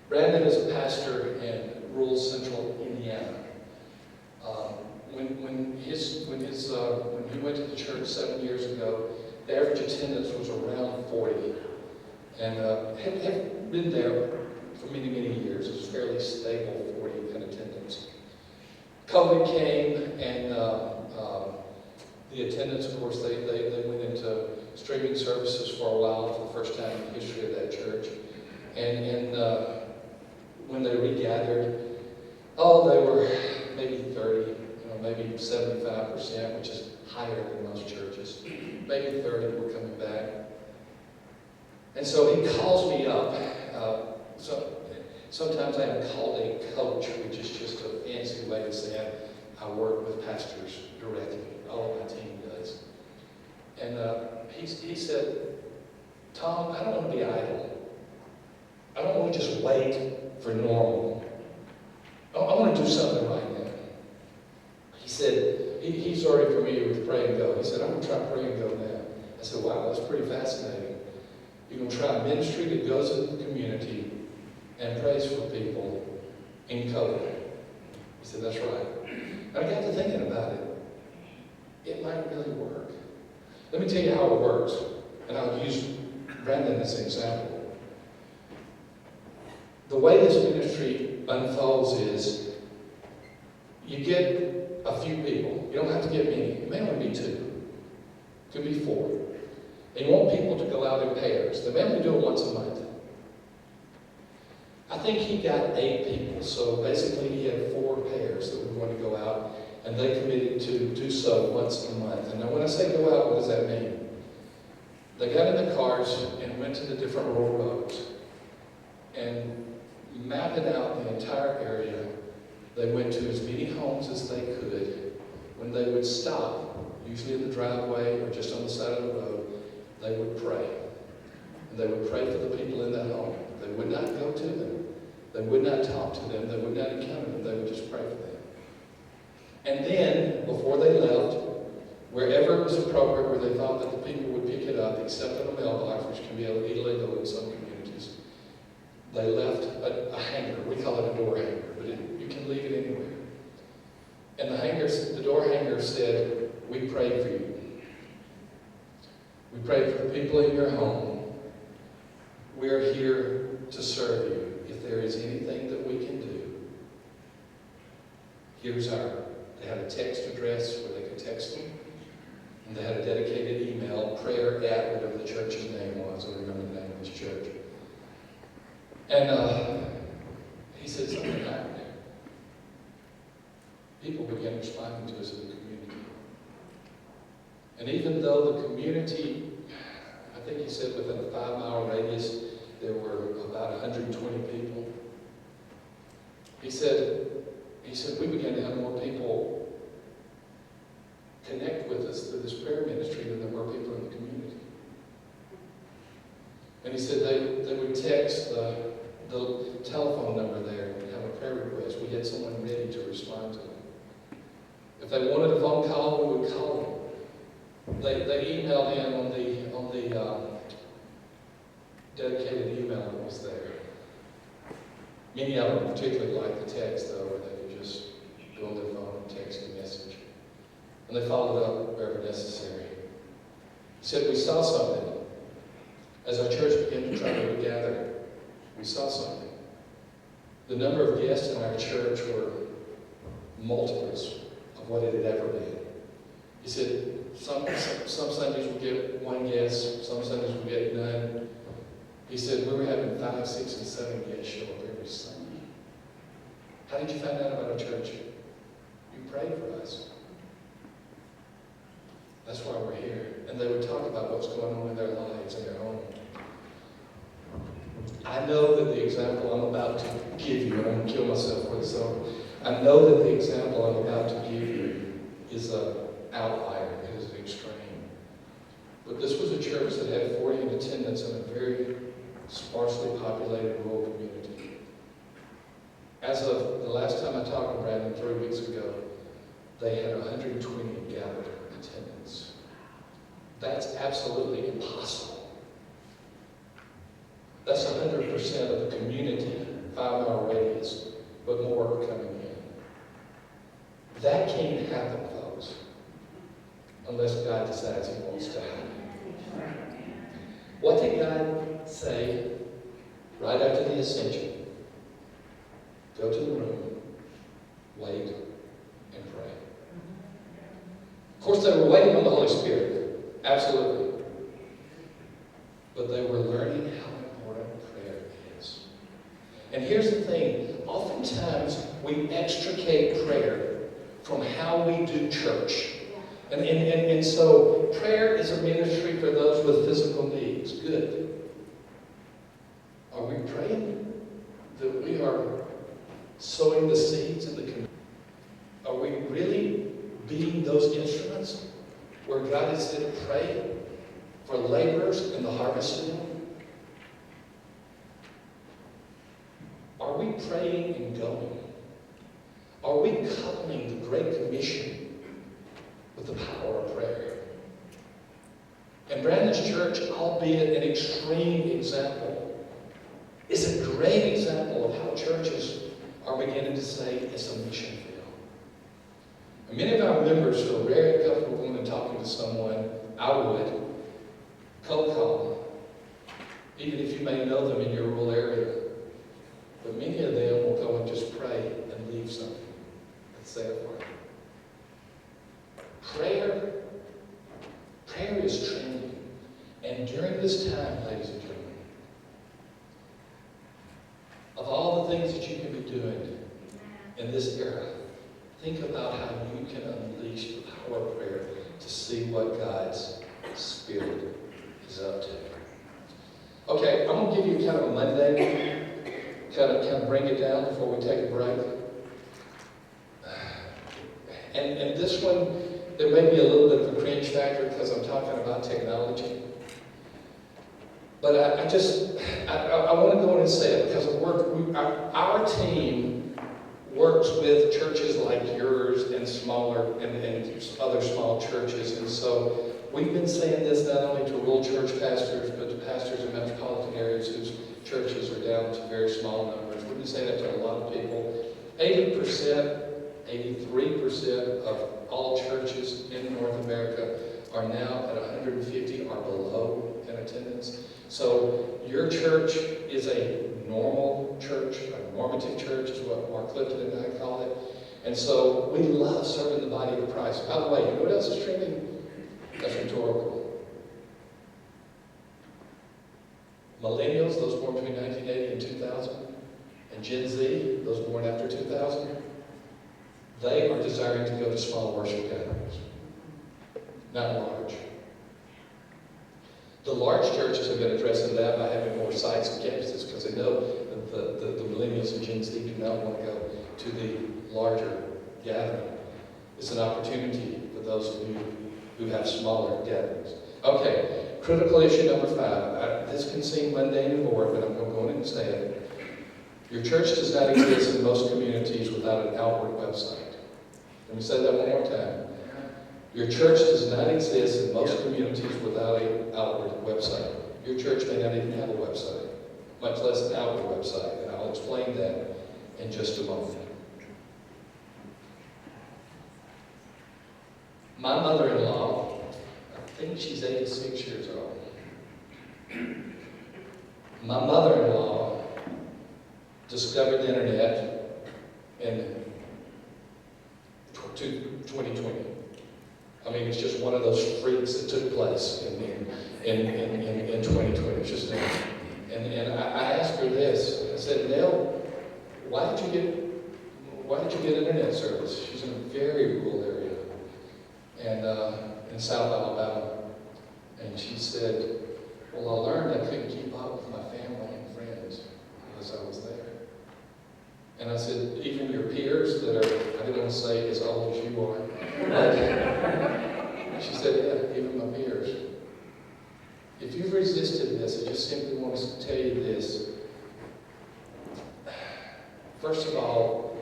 Brandon is a pastor in rural central Indiana. When he went to the church 7 years ago, the average attendance was around 40. and have been there for many, many years. It's fairly stable 40 in attendance. COVID came, and the attendance, of course, they went into streaming services for a while, for the first time in the history of that church. And when they regathered, they were maybe 30, maybe 75%, which is higher than most churches. Maybe 30 were coming back. And so he calls me up. Sometimes I am called a coach, which is just a fancy way of saying I work with pastors directly. All of my team does. And he said, Tom, I don't want to be idle. I don't want to just wait for normal. I want to do something right now. He said, he's already familiar with Pray and Go. He said, I'm going to try Pray and Go now. I said, wow, that's pretty fascinating. You're going to try a ministry that goes into the community and prays for people in COVID. He said, that's right. And I got to thinking about it. It might really work. Let me tell you how it works. And I'll use Brandon as an example. The way this ministry unfolds is you get a few people. You don't have to get many. It may only be 2. It could be 4. And you want people to go out in pairs. They may only do it once a month. I think he got 8 people. So basically he had 4 pairs that were going to go out. And they committed to do so once a month. And now when I say go out, what does that mean? They got in the cars and went to the different rural roads. And mapping out the entire area, they went to as many homes as they could. When they would stop, usually in the driveway or just on the side of the road, they would pray. And they would pray for the people in that home. They would not go to them. They would not talk to them. They would not encounter them. They would just pray for them. And then, before they left, wherever it was appropriate, where they thought that the people would pick it up, except in a mailbox, which can be illegal in some communities, they left a hanger. We call it a door hanger, but you can leave it anywhere. And the door hanger said, we prayed for you. We prayed for the people in your home. We are here to serve you. If there is anything that we can do, here's they had a text address where they could text them. And they had a dedicated email, prayer at whatever the church's name was. I don't remember the name of his church. And he said something happened. People began responding to us in the community. And even though the community, I think he said within a 5-mile radius, there were about 120 people. He said, we began to have more people connect with us through this prayer ministry than there were people in the community. And he said they would text the telephone number there and have a prayer request. We had someone ready to respond to them. If they wanted a phone call, we would call them. They emailed in on the dedicated email that was there. Many of them particularly liked the text, though, where they could just go on their phone and text a message. And they followed up wherever necessary. He said, we saw something. As our church began to try to regather, we saw something. The number of guests in our church were multiples of what it had ever been. He said, some Sundays we get 1 guest, some Sundays we get none. He said, we were having 5, 6, and 7 guests show up every Sunday. How did you find out about our church? You prayed for us. That's why we're here. And they would talk about what's going on in their lives and their home. I know that the example I'm about to give you, and I'm going to kill myself for this, so I know that the example I'm about to give you is an outlier. It is an extreme. But this was a church that had 40 in attendance in a very sparsely populated rural community. As of the last time I talked to Brandon 3 weeks ago, they had 120 gathered in attendance. That's absolutely impossible. That's 100% of the community, 5-mile radius, but more are coming in. That can't happen, folks, unless God decides He wants to happen. What did God say right after the ascension? Go to the room, wait, and pray. Of course, they were waiting on the Holy Spirit. Absolutely. But they were learning how important prayer is. And here's the thing. Oftentimes, we extricate prayer from how we do church. And so, prayer is a ministry for those with physical needs. Good. Are we praying that we are sowing the seeds in the community? Are we really being those instruments where God is said to pray for laborers in the harvest field? Are we praying and going? Are we coupling the Great Commission with the power of prayer? And Brandon's church, albeit an extreme example, is a great example of how churches are beginning to say it's a mission field. And many of our members feel very comfortable going and talking to someone. I would cold call, even if you may know them in your rural area. But many of them will go and just pray and leave something and say it for you. Prayer is training. And during this time, ladies and gentlemen, of all the things that you can be doing in this era, think about how you can unleash the power of prayer to see what God's Spirit is up to. Okay, I'm going to give you kind of a Monday, kind of bring it down before we take a break. And this one, there may be a little bit of a cringe factor because I'm talking about technology. But I want to go in and say it because our team works with churches like yours and smaller and other small churches. And so we've been saying this not only to rural church pastors, but to pastors in metropolitan areas whose churches are down to very small numbers. We've been saying that to a lot of people. 80%, 83% of all churches in North America are now at 150 or below in attendance. So your church is a normal church, a normative church is what Mark Clifton and I call it. And so we love serving the body of Christ. By the way, you know what else is trending? That's rhetorical. Millennials, those born between 1980 and 2000, and Gen Z, those born after 2000, they are desiring to go to small worship gatherings, not large. The large churches have been addressing that by having more sites and campuses because they know that the millennials and Gen Z do not want to go to the larger gathering. It's an opportunity for those who have smaller gatherings. Okay, critical issue number 5. This can seem mundane and boring, but I'm going to go in and say it. Your church does not exist in most communities without an outward website. Let me say that one more time. Your church does not exist in most communities without an outward website. Your church may not even have a website, much less an outward website, and I'll explain that in just a moment. My mother-in-law, I think she's 86 years old. My mother-in-law discovered the internet in 2020. I mean, it's just one of those freaks that took place in 2020. It's just, and I asked her this. I said, Nell, why did you get internet service? She's in a very rural area, and in South Alabama. And she said, well, I learned I couldn't keep up with my family and friends because I was there. And I said, even your peers that are, I didn't want to say as old as you are. She said, yeah, even my peers. If you've resisted this, I just simply want to tell you this. First of all,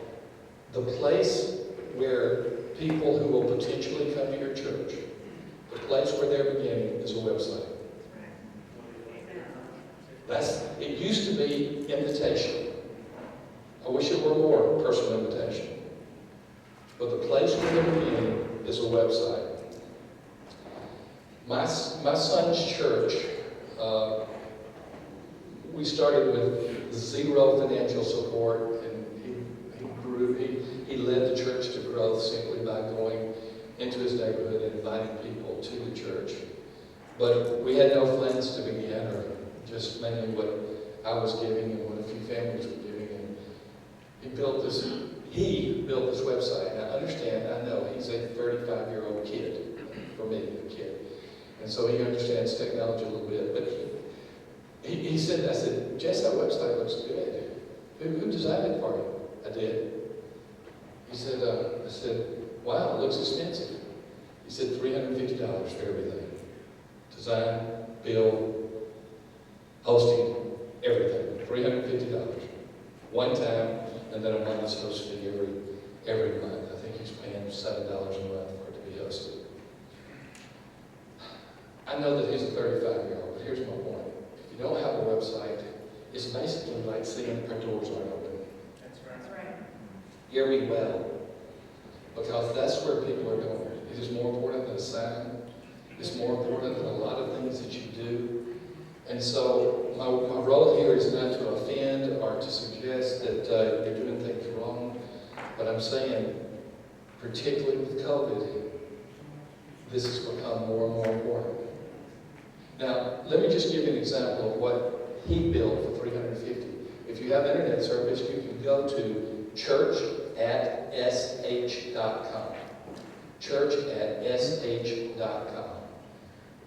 the place where people who will potentially come to your church, the place where they're beginning is a website. It used to be invitation. I wish it were more personal invitation. But the place where they're beginning is a website. My son's church We started with zero financial support, and he grew. He led the church to growth simply by going into his neighborhood and inviting people to the church. But we had no funds to begin, or just mainly what I was giving and what a few families were giving. And he built this website. Now understand, I know he's a 35-year-old kid, for me, a kid. And so he understands technology a little bit. But he said, I said, Jess, that website looks good. Who designed it for you? I did. He said, I said, wow, it looks expensive. He said, $350 for everything. Design, build, hosting, everything. $350. One time, and then a month's host fee every month. I think he's paying $7 a month for it to be hosted. I know that he's a 35-year-old, but here's my point. If you don't have a website, it's basically like seeing our doors aren't open. That's right. Hear me well, because that's where people are going. It is more important than a sign. It's more important than a lot of things that you do. And so my role here is not to offend or to suggest that you're doing things wrong, but I'm saying, particularly with COVID, this has become more and more important. Now, let me just give you an example of what he built for $350. If you have internet service, you can go to church@sh.com. Church@sh.com.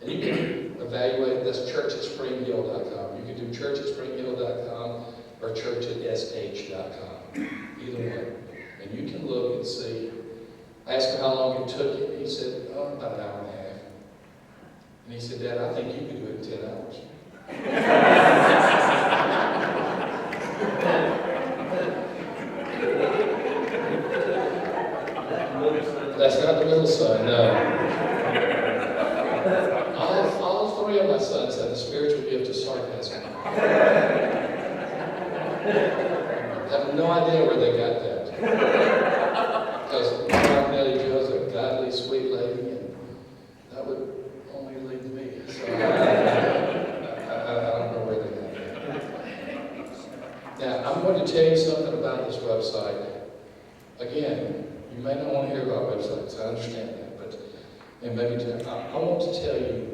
And you can evaluate this church@springhill.com. You can do church@springhill.com or church@sh.com. Either one. And you can look and see. I asked him how long it took him. He said, about an hour and a half. And he said, Dad, I think you can do it in 10 hours. That's not the middle son, no. All three of my sons have the spiritual gift of sarcasm. I have no idea where they got that. Because Mark Nellie Jo's a godly, sweet lady, and that would only leave me. So I don't know where they got that. Now, I'm going to tell you something about this website. Again, you may not want to hear about websites. I understand that, but and maybe I want to tell you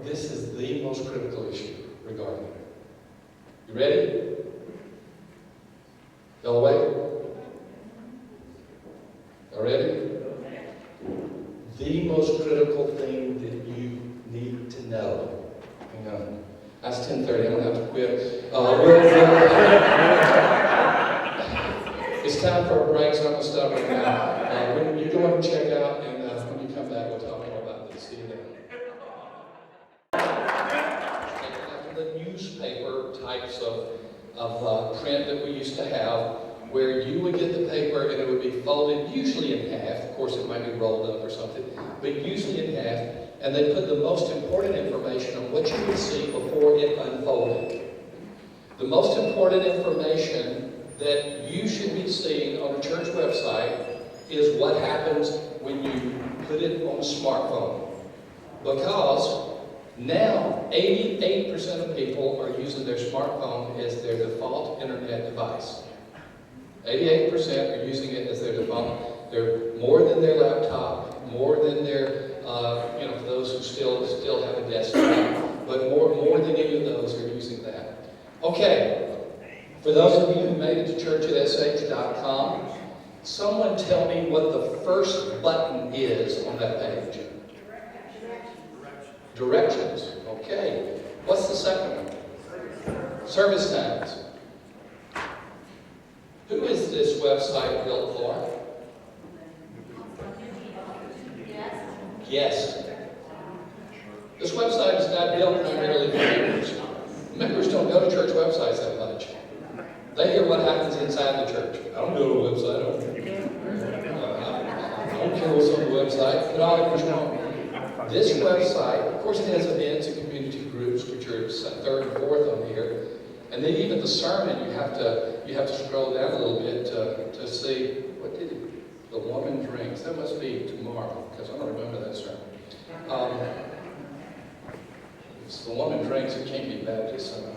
this is the most critical issue regarding it. You ready? Y'all awake? Y'all ready? The most critical thing that you need to know. Hang on. That's 10:30. I don't have to quit. It's time for a break, so I'm going to stop right now. When you go and check out, and when you come back, we'll talk more about this. See you then. The newspaper types of print that we used to have, where you would get the paper and it would be folded, usually in half. Of course, it might be rolled up or something, but usually in half. And they put the most important information on what you would see before it unfolded. The most important information that you should be seeing on a church website is what happens when you put it on a smartphone. Because now 88% of people are using their smartphone as their default internet device. 88% are using it as their default. They're more than their laptop, more than their, for those who still have a desktop, but more than any of those are using that. Okay. For those of you who made it to church@sh.com, someone tell me what the first button is on that page. Directions. Okay. What's the second one? Service times. Who is this website built for? Yes. This website is not built primarily for members. Members don't go to church websites that much. They hear what happens inside the church. I don't go to a website. I don't care what's on the website. Put all your wrong. This website, of course, it has events and community groups, which are third and fourth on here. And then even the sermon, you have to scroll down a little bit to see what did the woman drinks. That must be tomorrow, because I don't remember that sermon. So the woman drinks, it can't be Baptist. So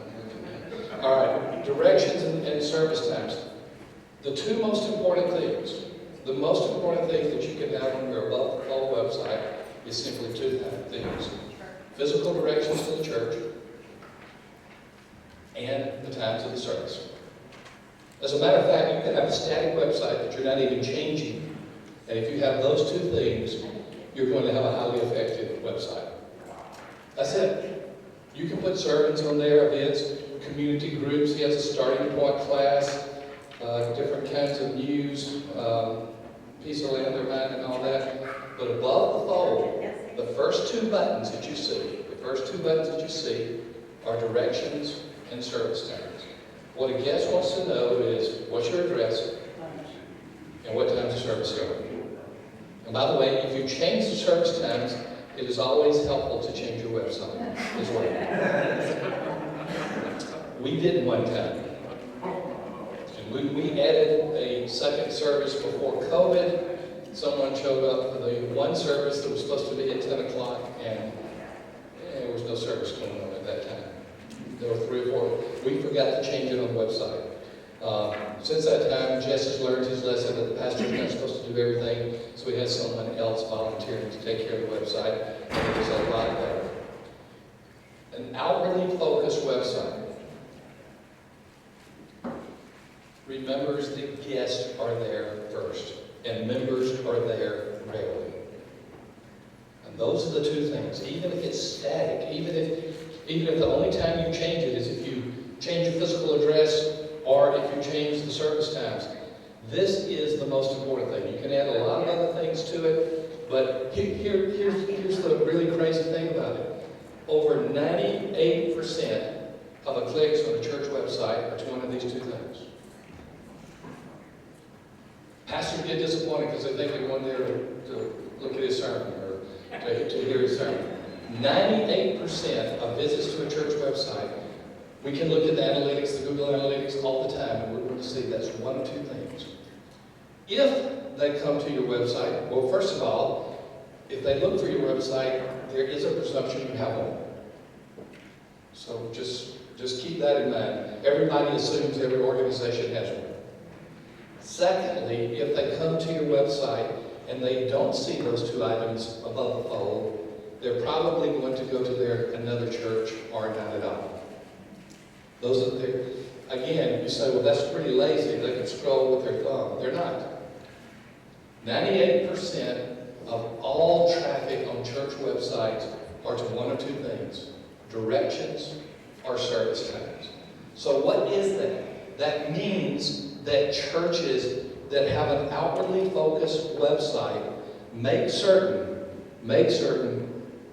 all right, directions and service times. The two most important things, the most important things that you can have on your above the fold website is simply two things. Physical directions to the church and the times of the service. As a matter of fact, you can have a static website that you're not even changing. And if you have those two things, you're going to have a highly effective website. That's it. You can put sermons on there, events, community groups. He has a starting point class, different kinds of news, piece of land they're buying and all that. But above the fold, the first two buttons that you see, are directions and service times. What a guest wants to know is, what's your address and what time's the service going? And by the way, if you change the service times, it is always helpful to change your website as well. We did one time. And we added a second service before COVID. Someone showed up for the one service that was supposed to be at 10 o'clock, and there was no service going on at that time. There were 3 or 4. We forgot to change it on the website. Since that time, Jess has learned his lesson that the pastor's not supposed to do everything, so he has someone else volunteering to take care of the website, and it is a lot better. An outwardly focused website remembers that guests are there first, and members are there rarely. And those are the two things. Even if it's static, even if the only time you change it is if you change your physical address or if you change the service times. This is the most important thing. You can add a lot of other things to it, but here's the really crazy thing about it. Over 98% of the clicks on a church website are to one of these two things. Pastors get disappointed because they think they're going there to look at his sermon or to hear his sermon. 98% of visits to a church website, we can look at the analytics, the Google Analytics all the time, and we're going to see that's one of two things. If they come to your website, well, first of all, if they look for your website, there is a presumption you have one. So just keep that in mind. Everybody assumes every organization has one. Secondly, if they come to your website and they don't see those two items above the fold, they're probably going to go to another church or not at all. Those are there. Again, you say, well, that's pretty lazy. They can scroll with their thumb. They're not. 98% of all traffic on church websites are to one or two things: directions or service times. So what is that? That means that churches that have an outwardly focused website make certain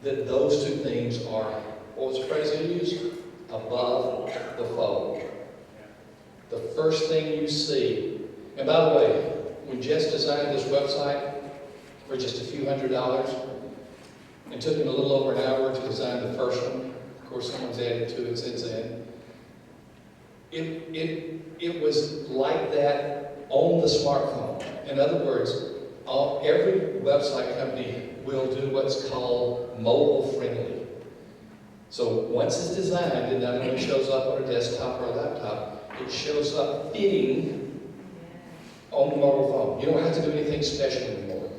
that those two things are, what was the phrase I used? Above the fold. The first thing you see. And by the way, when Jess designed this website for just a few $100s, it took him a little over an hour to design the first one. Of course, someone's added to it since then. It was like that on the smartphone. In other words, every website company will do what's called mobile friendly. So once it's designed, it not only shows up on a desktop or a laptop, it shows up fitting on the mobile phone. You don't have to do anything special anymore.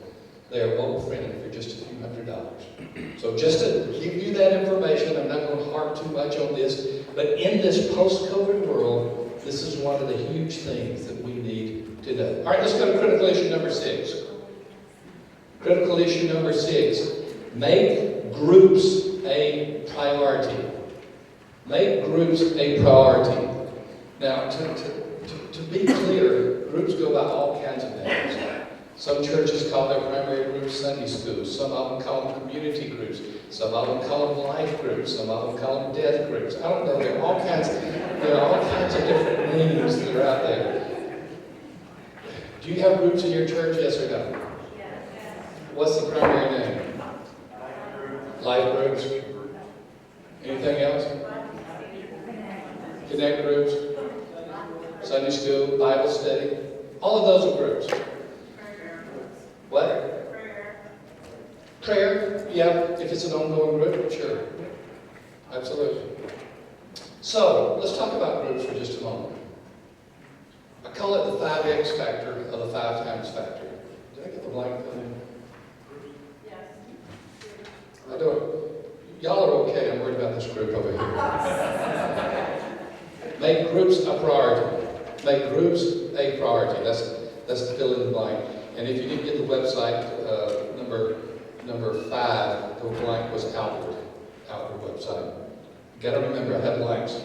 They are mobile friendly for just a few $100s. So just to give you that information, I'm not going to harp too much on this, but in this post-COVID world, this is one of the huge things that we need to know. All right, let's go to critical issue number 6. Critical issue number 6, make groups a priority. Make groups a priority. Now, to be clear, groups go by all kinds of names. Some churches call their primary groups Sunday schools. Some of them call them community groups. Some of them call them life groups. Some of them call them death groups. I don't know. There are all kinds of different names that are out there. Do you have groups in your church? Yes or no? Yes. What's the primary name? Life groups. Anything else? Connect groups. Sunday school, Bible study. All of those are groups. What? Prayer. Yeah, if it's an ongoing group, sure. Absolutely. So, let's talk about groups for just a moment. I call it the 5X factor of the 5 times factor. Did I get the blank thing? Yes. I do it. Y'all are okay. I'm worried about this group over here. Make groups a priority. Make groups a priority. That's the fill in the blank. And if you didn't get the website, number 5, the blank was outward website. You got to remember, I have blanks.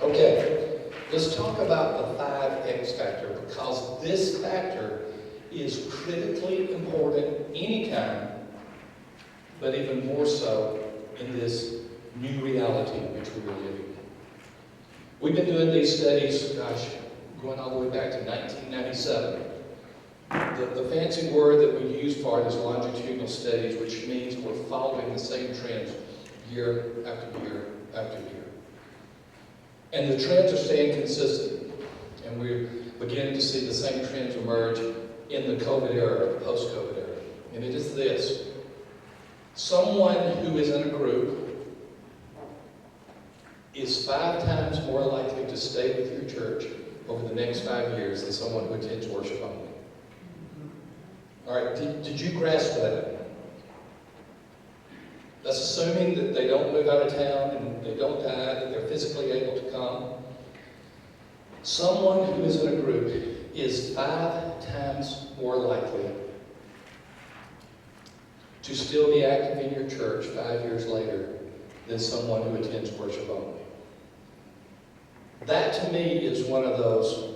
Okay, let's talk about the 5X factor, because this factor is critically important anytime, but even more so in this new reality in which we are living. We've been doing these studies, going all the way back to 1997. The fancy word that we use for it is longitudinal studies, which means we're following the same trends year after year after year. And the trends are staying consistent. And we're beginning to see the same trends emerge in the COVID era, the post-COVID era. And it is this: someone who is in a group is 5 times more likely to stay with your church over the next 5 years than someone who attends worship only. All right, did you grasp that? That's assuming that they don't move out of town and they don't die, that they're physically able to come. Someone who is in a group is 5 times more likely to still be active in your church 5 years later than someone who attends worship only. That to me is one of those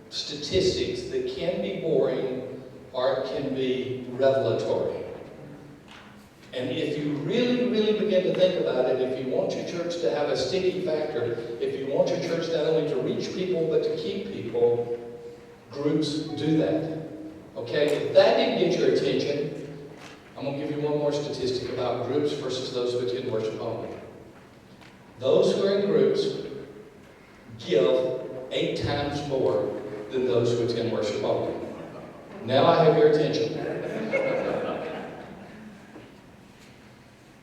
statistics that can be boring or it can be revelatory. And if you really, really begin to think about it, if you want your church to have a sticky factor, if you want your church not only to reach people but to keep people, groups do that. Okay? If that didn't get your attention, I'm going to give you one more statistic about groups versus those who attend worship only. Those who are in groups give 8 times more than those who attend worship only. Now I have your attention.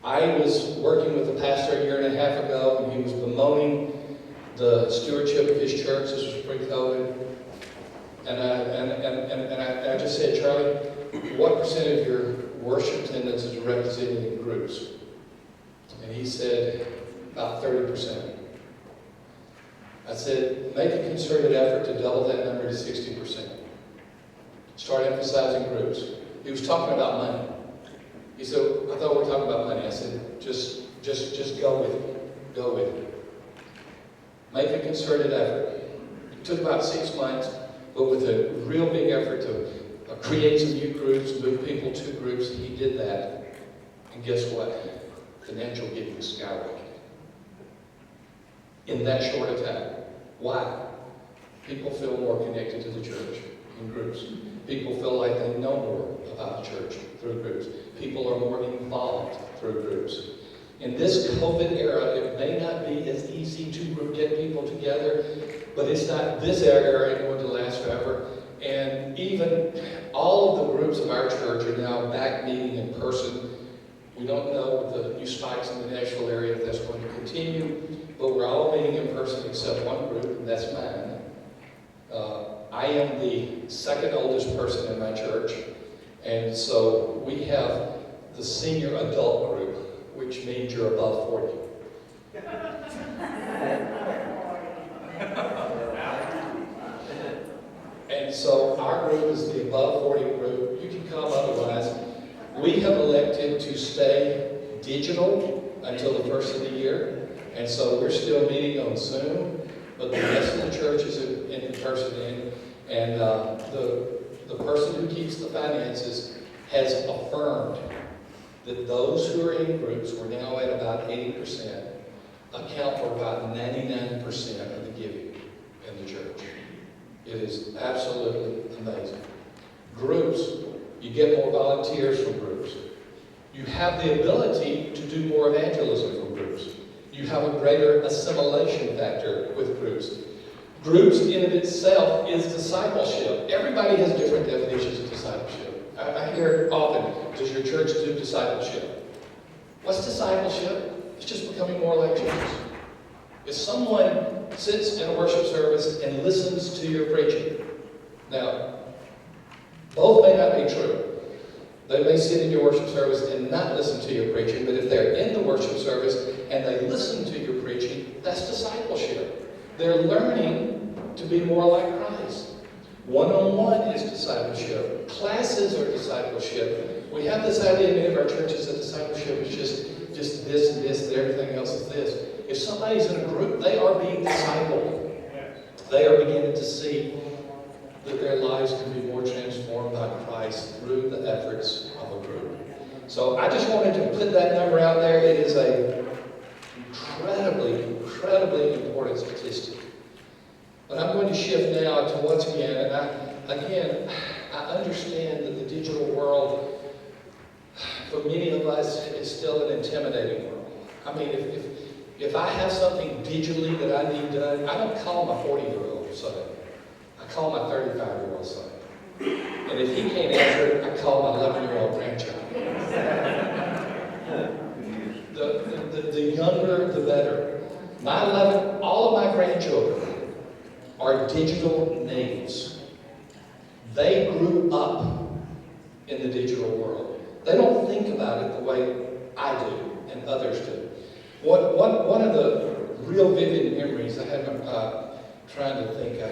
I was working with a pastor a year and a half ago, and he was bemoaning the stewardship of his church. This was pre-COVID. And I just said, Charlie, what percent of your worship attendance is represented in groups? And he said, about 30%. I said, make a concerted effort to double that number to 60%. Start emphasizing groups. He was talking about money. He said, I thought we were talking about money. I said, just go with it. Go with it. Make a concerted effort. It took about 6 months, but with a real big effort to create some new groups, move people to groups, he did that. And guess what? Financial giving skyrocketed. In that short a time. Why? People feel more connected to the church in groups. People feel like they know more about the church through groups. People are more involved through groups. In this COVID era, it may not be as easy to get people together, but it's not, this era ain't going to last forever. And even all of the groups of our church are now back meeting in person. We don't know with the new spikes in the Nashville area if that's going to continue, but we're all meeting in person except one group, and that's mine. I am the second oldest person in my church, and so we have the senior adult group, which means you're above 40. And so our group is the above 40 group. You can come otherwise. We have elected to stay digital until the first of the year, and so we're still meeting on Zoom, but the rest of the church is in person. And the person who keeps the finances has affirmed that those who are in groups, we're now at about 80%, account for about 99% of the giving in the church. It is absolutely amazing. Groups, you get more volunteers from groups. You have the ability to do more evangelism from groups. You have a greater assimilation factor with groups. Groups in and itself is discipleship. Everybody has different definitions of discipleship. I hear often, does your church do discipleship? What's discipleship? It's just becoming more like Jesus. If someone sits in a worship service and listens to your preaching, now, both may not be true. They may sit in your worship service and not listen to your preaching, but if they're in the worship service and they listen to your preaching, that's discipleship. They're learning to be more like Christ. One-on-one is discipleship. Classes are discipleship. We have this idea in many of our churches that discipleship is just this and this and everything else is this. If somebody's in a group, they are being discipled. They are beginning to see that their lives can be more transformed by Christ through the efforts of a group. So I just wanted to put that number out there. It is an incredibly, incredibly important statistic. But I'm going to shift now to once again, and I understand that the digital world, for many of us, is still an intimidating world. I mean, if I have something digitally that I need done, I don't call my 40-year-old son. I call my 35-year-old son. And if he can't answer it, I call my 11-year-old grandchild. The younger, the better. All of my grandchildren are digital natives. They grew up in the digital world. They don't think about it the way I do and others do. One of the real vivid memories I have, trying to think,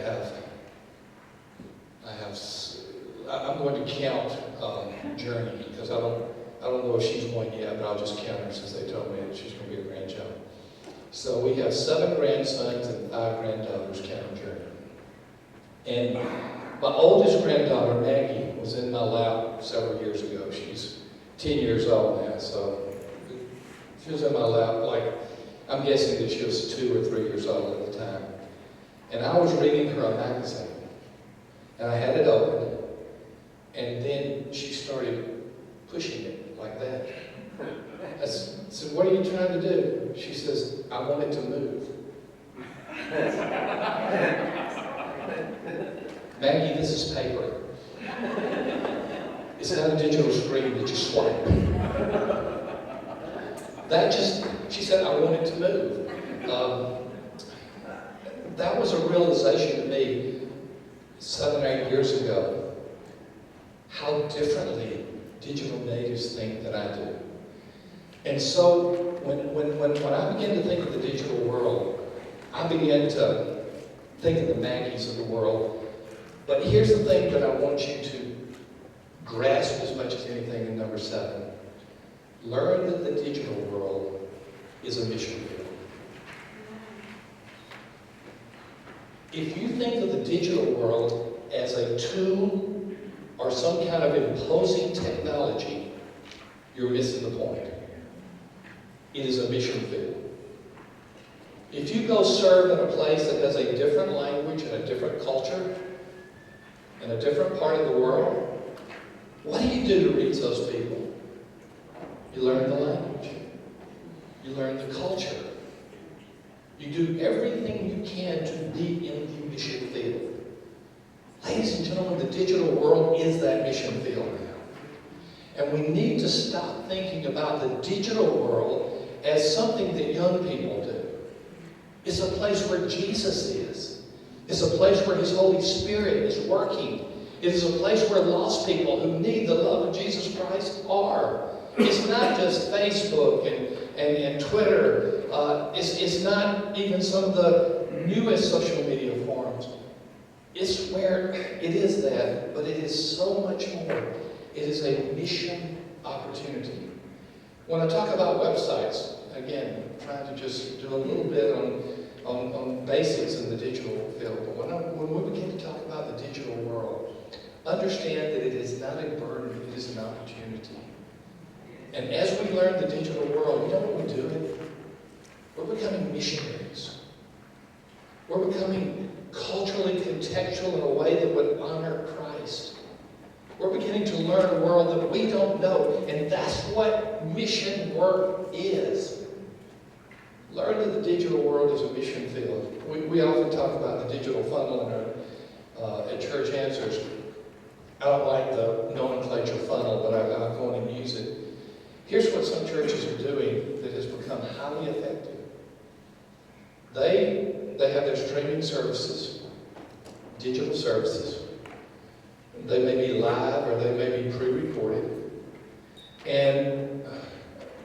I'm going to count Journey, because I don't know if she's one yet, but I'll just count her since they told me that she's going to be a grandchild. So we have 7 grandsons and 5 granddaughters counting Journey. And my oldest granddaughter, Maggie, was in my lap several years ago. She's 10 years old now, so she was in my lap, like, I'm guessing that she was 2 or 3 years old at the time. And I was reading her a magazine. And I had it open. And then she started pushing it like that. I said, "What are you trying to do?" She says, "I want it to move." Maggie, this is paper. It's not a digital screen that you swipe. She said, "I want it to move." That was a realization to me 7 or 8 years ago, how differently digital natives think than I do. And so when I begin to think of the digital world, I begin to think of the Maggies of the world. But here's the thing that I want you to grasp as much as anything in number 7. Learn that the digital world is a mission field. If you think of the digital world as a tool or some kind of imposing technology, you're missing the point. It is a mission field. If you go serve in a place that has a different language and a different culture in a different part of the world, what do you do to reach those people? You learn the language. You learn the culture. You do everything you can to be in the mission field. Ladies and gentlemen, the digital world is that mission field now. And we need to stop thinking about the digital world as something that young people do. It's a place where Jesus is. It's a place where His Holy Spirit is working. It is a place where lost people who need the love of Jesus Christ are. It's not just Facebook and Twitter. It's not even some of the newest social media forums. It's where it is that, but it is so much more. It is a mission opportunity. When I talk about websites, again, I'm trying to just do a little bit on basics in the digital field, but when we begin to talk about the digital world, understand that it is not a burden, it is an opportunity. And as we learn the digital world, you know what we're doing? We're becoming missionaries. We're becoming culturally contextual in a way that would honor Christ. We're beginning to learn a world that we don't know, and that's what mission work is. Learn that the digital world is a mission field. We often talk about the digital funnel at Church Answers. I don't like the nomenclature funnel, but I'm going to use it. Here's what some churches are doing that has become become highly effective. They have their streaming services, digital services. They may be live or they may be pre-recorded. And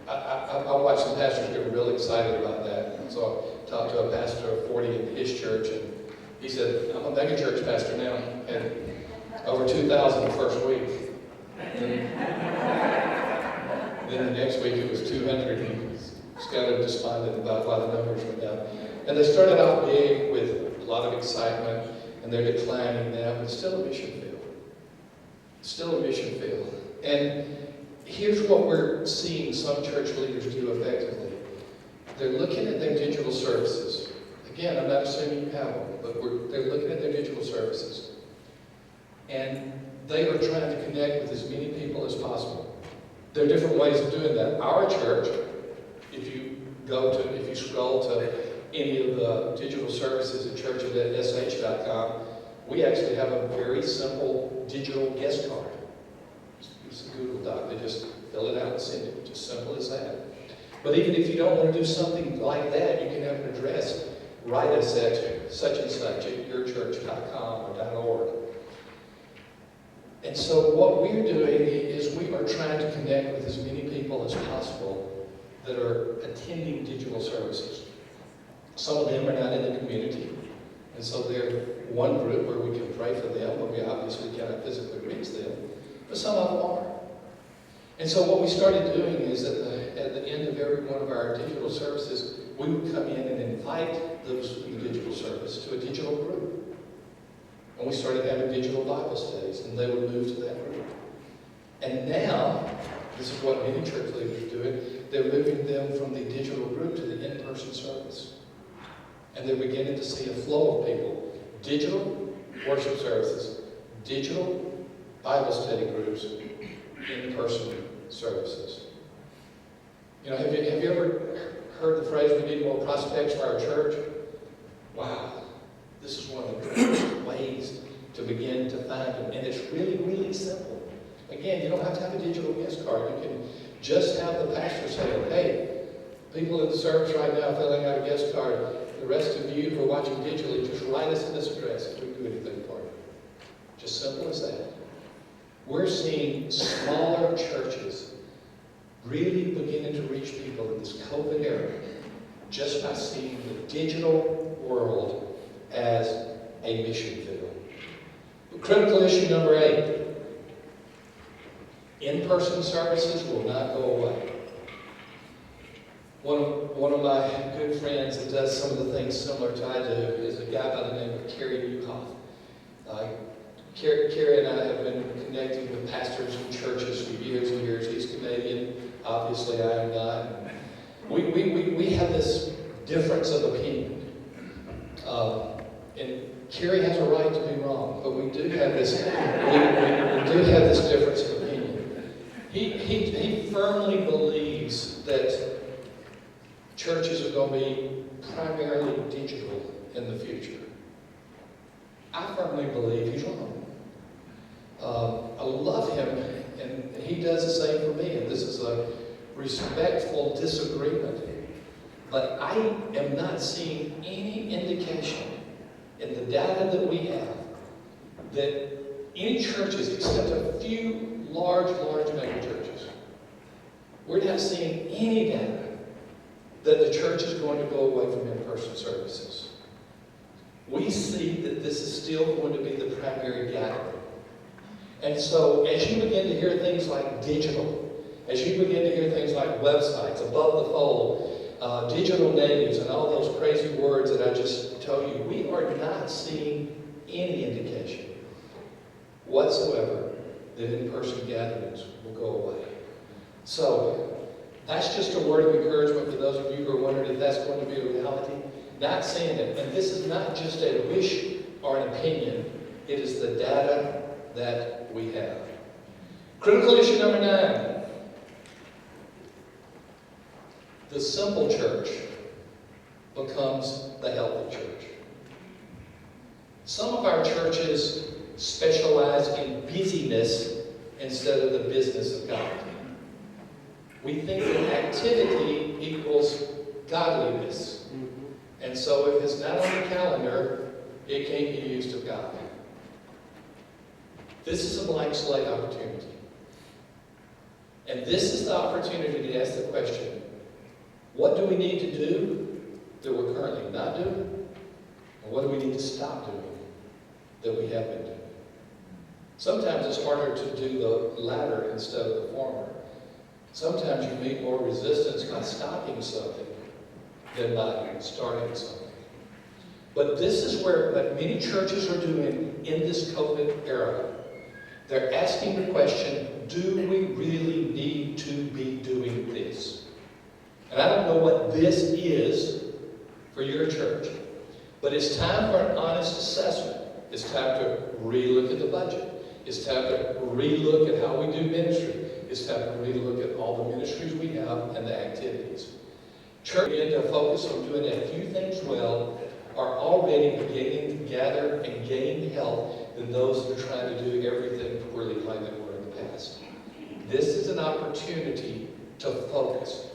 I watched some pastors get real excited about that. And so I talked to a pastor of 40 in his church, and he said, I'm a mega church pastor now, and over 2,000 the first week. Then the next week it was 200, and he was kind of despondent about why the numbers went down. And they started out big with a lot of excitement, and they're declining now, but it's still a mission field. Still a mission field. And here's what we're seeing some church leaders do effectively. They're looking at their digital services. Again, I'm not assuming you have one, but they're looking at their digital services. And they are trying to connect with as many people as possible. There are different ways of doing that. Our church, if you scroll to any of the digital services at church@sh.com, we actually have a very simple digital guest card. It's a Google Doc. They just fill it out and send it. Just simple as that. But even if you don't want to do something like that, you can have an address. Write us at such and such at yourchurch.com or .org. And so what we're doing is we are trying to connect with as many people as possible that are attending digital services. Some of them are not in the community, and so they're one group where we can pray for them, but we obviously cannot physically reach them, but some of them are. And so what we started doing is at the end of every one of our digital services, we would come in and invite those in the digital service to a digital group. And we started having digital Bible studies, and they would move to that group. And now, this is what many church leaders are doing, they're moving them from the digital group to the in-person service. And they're beginning to see a flow of people. Digital worship services, digital Bible study groups, in-person services. You know, have you ever heard the phrase, we need more prospects for our church? Wow. This is one of the greatest ways to begin to find them. And it's really, really simple. Again, you don't have to have a digital guest card. You can just have the pastor say, hey, people in the service right now filling out a guest card. The rest of you who are watching digitally, just write us at this address if we can do anything for you. Just simple as that. We're seeing smaller churches really beginning to reach people in this COVID era just by seeing the digital world as a mission field. Critical issue number 8. In-person services will not go away. One of my good friends that does some of the things similar to I do is a guy by the name of Kerry Newhoff. Kerry and I have been connecting with pastors and churches for years and years. He's Canadian. Obviously, I am not. We have this difference of opinion. And Kerry has a right to be wrong, but we do have this difference of opinion. He firmly believes that churches are going to be primarily digital in the future. I firmly believe he's wrong. I love him, and he does the same for me, and this is a respectful disagreement. But I am not seeing any indication in the data that we have that any churches, except a few large mega churches, we're not seeing any data that the church is going to go away from in-person services. We see that this is still going to be the primary gathering. And so as you begin to hear things like digital, as you begin to hear things like websites, above the fold, digital natives, and all those crazy words that I just told you, we are not seeing any indication whatsoever that in-person gatherings will go away. So that's just a word of encouragement for those of you who are wondering if that's going to be a reality. Not saying it. And this is not just a wish or an opinion. It is the data that we have. Critical issue number 9. The simple church becomes the healthy church. Some of our churches specialize in busyness instead of the business of God. We think that activity equals godliness. And so if it's not on the calendar, it can't be used of God. This is a blank slate opportunity. And this is the opportunity to ask the question, what do we need to do that we're currently not doing? And what do we need to stop doing that we have been doing? Sometimes it's harder to do the latter instead of the former. Sometimes you meet more resistance by stopping something than by starting something. But this is where what many churches are doing in this COVID era. They're asking the question, do we really need to be doing this? And I don't know what this is for your church, but it's time for an honest assessment. It's time to relook at the budget. It's time to relook at how we do ministry. It's time to relook at all the ministries we have and the activities. Church begin to focus on doing a few things well are already beginning to gather and gain help than those that are trying to do everything poorly like they were in the past. This is an opportunity to focus.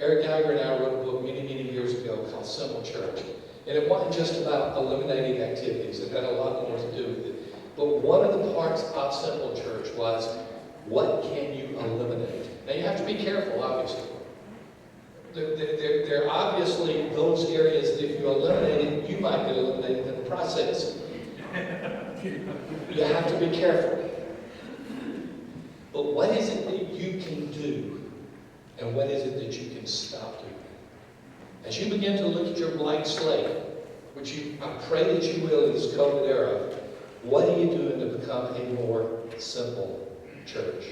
Eric Geiger and I wrote a book many, many years ago called Simple Church. And it wasn't just about eliminating activities. It had a lot more to do with it. But one of the parts of Simple Church was, what can you eliminate? Now you have to be careful, obviously. There are obviously those areas that if you eliminate it, you might get eliminated in the process. You have to be careful. But what is it that you can do? And what is it that you can stop doing? As you begin to look at your blank slate, which I pray that you will in this COVID era, what are you doing to become a more simple church?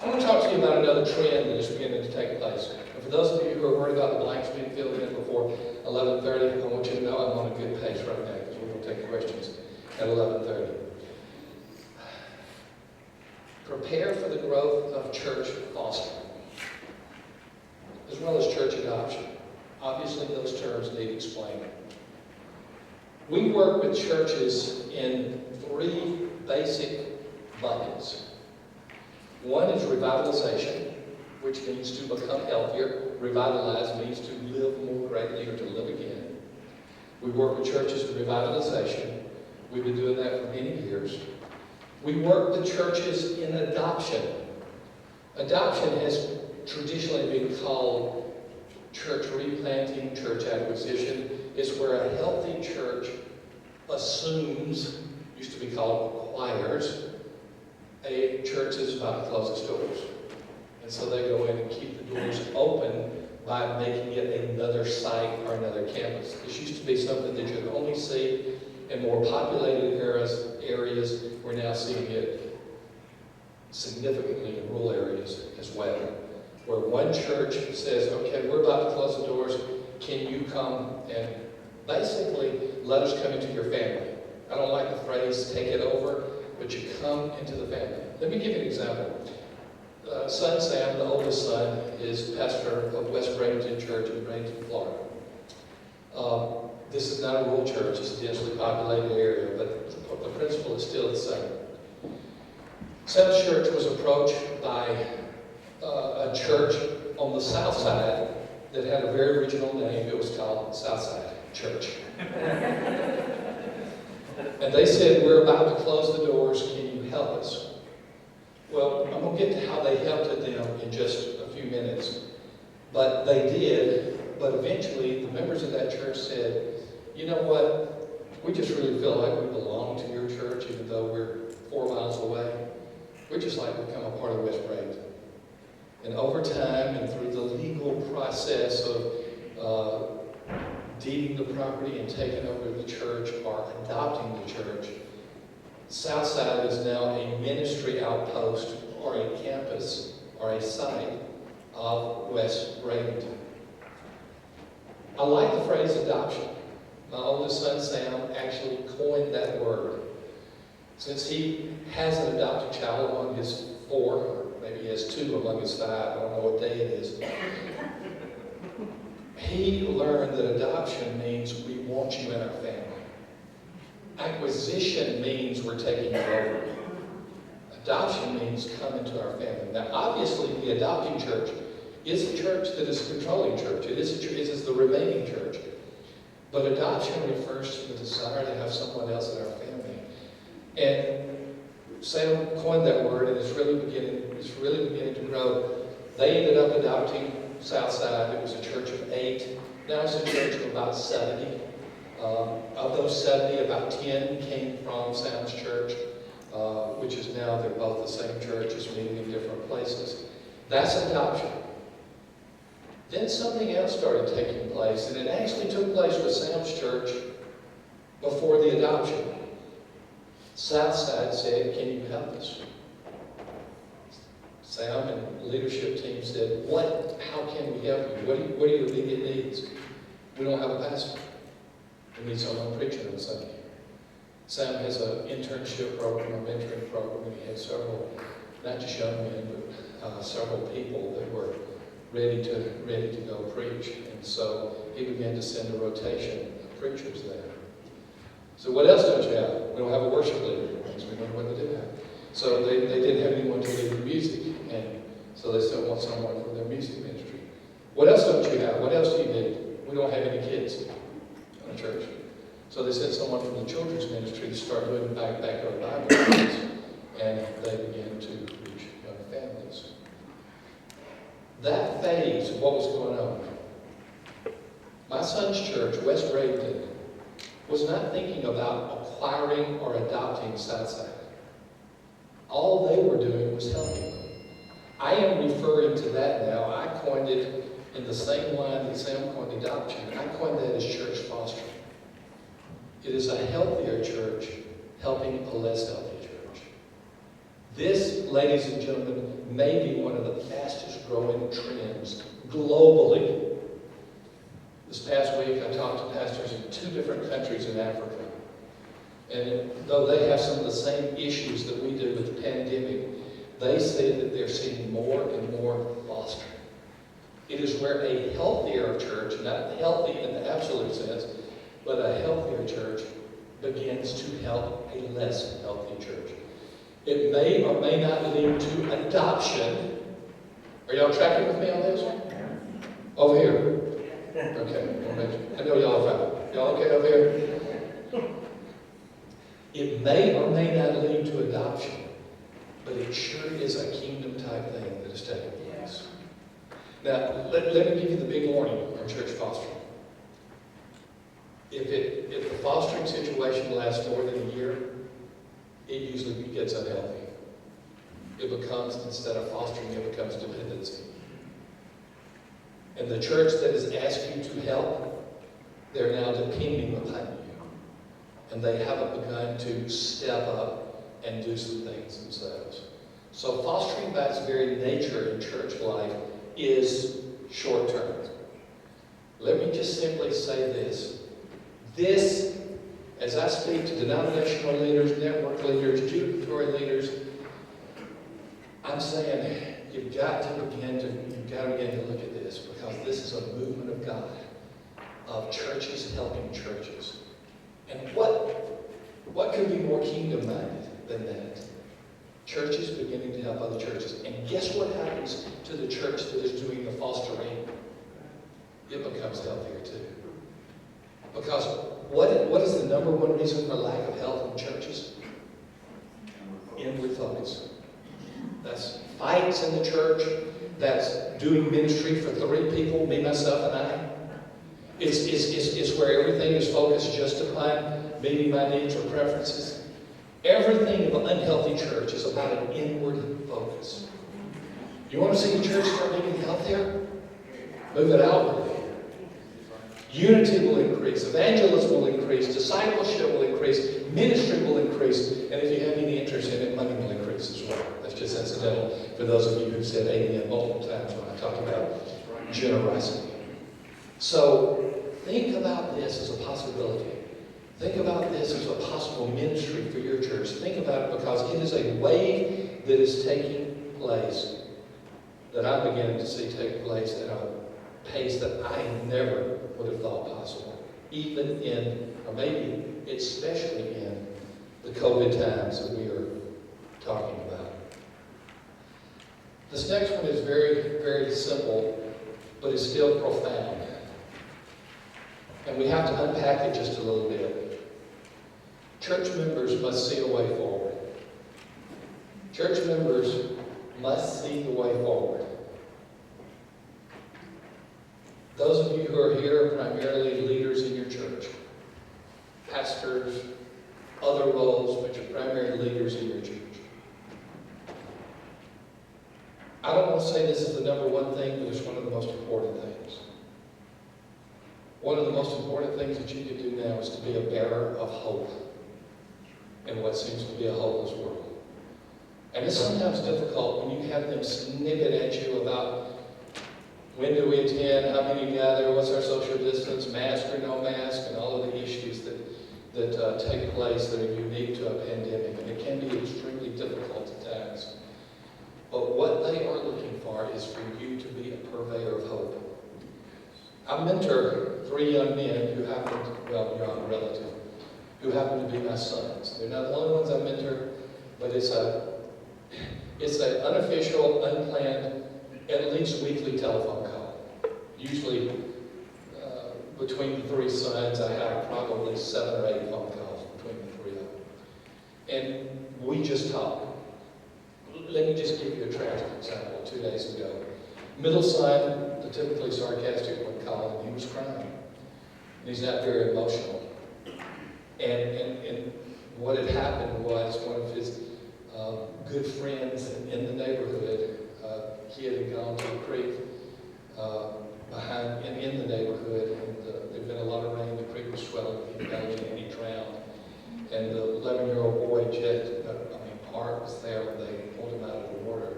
I want to talk to you about another trend that is beginning to take place. And for those of you who are worried about the blanks being filled in before 11:30, I want you to know I'm on a good pace right now because we're going to take questions at 11:30. Prepare for the growth of church fostering, as well as church adoption. Obviously, those terms need explaining. We work with churches in three basic buckets. One is revitalization, which means to become healthier. Revitalize means to live more greatly or to live again. We work with churches in revitalization. We've been doing that for many years. We work with churches in adoption. Adoption has traditionally been called church replanting, church acquisition. It's where a healthy church assumes, used to be called acquires, a church is about to close its doors. And so they go in and keep the doors open by making it another site or another campus. This used to be something that you could only see in more populated areas. We're now seeing it significantly in rural areas as well, where one church says, okay, we're about to close the doors. Can you come and basically let us come into your family? I don't like the phrase, take it over, but you come into the family. Let me give you an example. Son Sam, the oldest son, is pastor of West Bradenton Church in Bradenton, Florida. This is not a rural church, it's a densely populated area, but the principle is still the same. Sam's church was approached by a church on the south side that had a very original name. It was called Southside Church. And they said, we're about to close the doors, can you help us? Well, I'm going to get to how they helped them in just a few minutes. But they did, but eventually the members of that church said, you know what, we just really feel like we belong to your church even though we're 4 miles away. We'd just like to become a part of West Bradenton. And over time and through the legal process of deeding the property and taking over the church or adopting the church, Southside is now a ministry outpost or a campus or a site of West Bradenton. I like the phrase adoption. My oldest son, Sam, actually coined that word. Since he has an adopted child among his 4, or maybe he has 2 among his 5, I don't know what day it is, he learned that adoption means we want you in our family. Acquisition means we're taking you over. Adoption means come into our family. Now, obviously, the adopting church is a church that is a controlling church. It is the remaining church. But adoption refers to the desire to have someone else in our family. And Sam coined that word, and it's really beginning to grow. They ended up adopting Southside. It was a church of 8. Now it's a church of about 70. Of those 70, about 10 came from Sam's church, which is now they're both the same church, just meeting in different places. That's adoption. Then something else started taking place, and it actually took place with Sam's church before the adoption. Southside said, "Can you help us?" Sam and the leadership team said, how can we help you? What are your immediate needs? We don't have a pastor. We need someone preaching on Sunday. Sam has an internship program, a mentoring program, and he had several, not just young men, but several people that were ready to go preach. And so he began to send a rotation of preachers there. So what else don't you have? We don't have a worship leader. So we don't know what they do have. So they didn't have anyone to lead the music, and so they still want someone for their music ministry. What else don't you have? What else do you need? We don't have any kids in the church. So they sent someone from the children's ministry to start doing backyard Bible studies, and they began to reach young families. That phase of what was going on, my son's church, West Bradenton, was not thinking about acquiring or adopting Southside. All they were doing was helping them. I am referring to that now. I coined it in the same line that Sam coined adoption. I coined that as church fostering. It is a healthier church helping a less healthy church. This, ladies and gentlemen, may be one of the fastest growing trends globally. This past week, I talked to pastors in 2 different countries in Africa. And though they have some of the same issues that we do with the pandemic, they say that they're seeing more and more fostering. It is where a healthier church, not healthy in the absolute sense, but a healthier church begins to help a less healthy church. It may or may not lead to adoption. Are y'all tracking with me on this? Over here. Okay. I know y'all are fine. Y'all okay over here? It may or may not lead to adoption, but it sure is a kingdom-type thing that is taking place. Now, let me give you the big warning on church fostering. If the fostering situation lasts more than a year, it usually gets unhealthy. It becomes, instead of fostering, it becomes dependency. And the church that has asked you to help, they're now depending upon you. And they haven't begun to step up and do some things themselves. So fostering by its very nature in church life is short-term. Let me just simply say this. This, as I speak to denominational leaders, network leaders, judicatory leaders, I'm saying you've got to begin to look at this, because this is a movement of God, of churches helping churches. And what could be more kingdom-minded than that? Churches beginning to help other churches. And guess what happens to the church that is doing the fostering? It becomes healthier too. Because what is the number one reason for lack of health in churches? Inward focus. That's fights in the church. That's doing ministry for 3 people, me, myself, and I. It's where everything is focused just upon meeting my needs or preferences. Everything of an unhealthy church is about an inward focus. You want to see the church start getting healthier? Move it outwardly. Unity will increase, evangelism will increase, discipleship will increase, ministry will increase, and if you have any interest in it, money will increase as well. That's just incidental for those of you who've said amen multiple times when I talk about generosity. So think about this as a possibility. Think about this as a possible ministry for your church. Think about it, because it is a wave that is taking place, that I'm beginning to see take place at a pace that I never would have thought possible, even in, or maybe especially in, the COVID times that we are talking about. This next one is very, very simple, but it's still profound. And we have to unpack it just a little bit. Church members must see a way forward. Church members must see the way forward. Those of you who are here are primarily leaders in your church. Pastors, other roles, but you're primary leaders in your church. I don't want to say this is the number one thing, but it's one of the most important things. One of the most important things that you can do now is to be a bearer of hope in what seems to be a hopeless world. And it's sometimes difficult when you have them snippet at you about when do we attend, how many gather, what's our social distance, mask or no mask, and all of the issues that take place that are unique to a pandemic. And it can be extremely difficult at times. But what they are looking for is for you to be a purveyor of hope. I mentor 3 young men who happen to, well, young relative, who happen to be my sons. They're not the only ones I mentor, but it's an unofficial, unplanned, at least weekly telephone call. Usually, between the 3 sons, I have probably 7 or 8 phone calls between the 3 of them. And we just talk. Let me just give you a tragic example. 2 days ago, middle son, the typically sarcastic one, called, and he was crying. And he's not very emotional. And what had happened was one of his good friends in the neighborhood, kid had gone to a creek in the neighborhood, and there'd been a lot of rain. The creek was swelling, he fell in and he drowned. And the 11-year-old boy, Art, was there when they pulled him out of the water,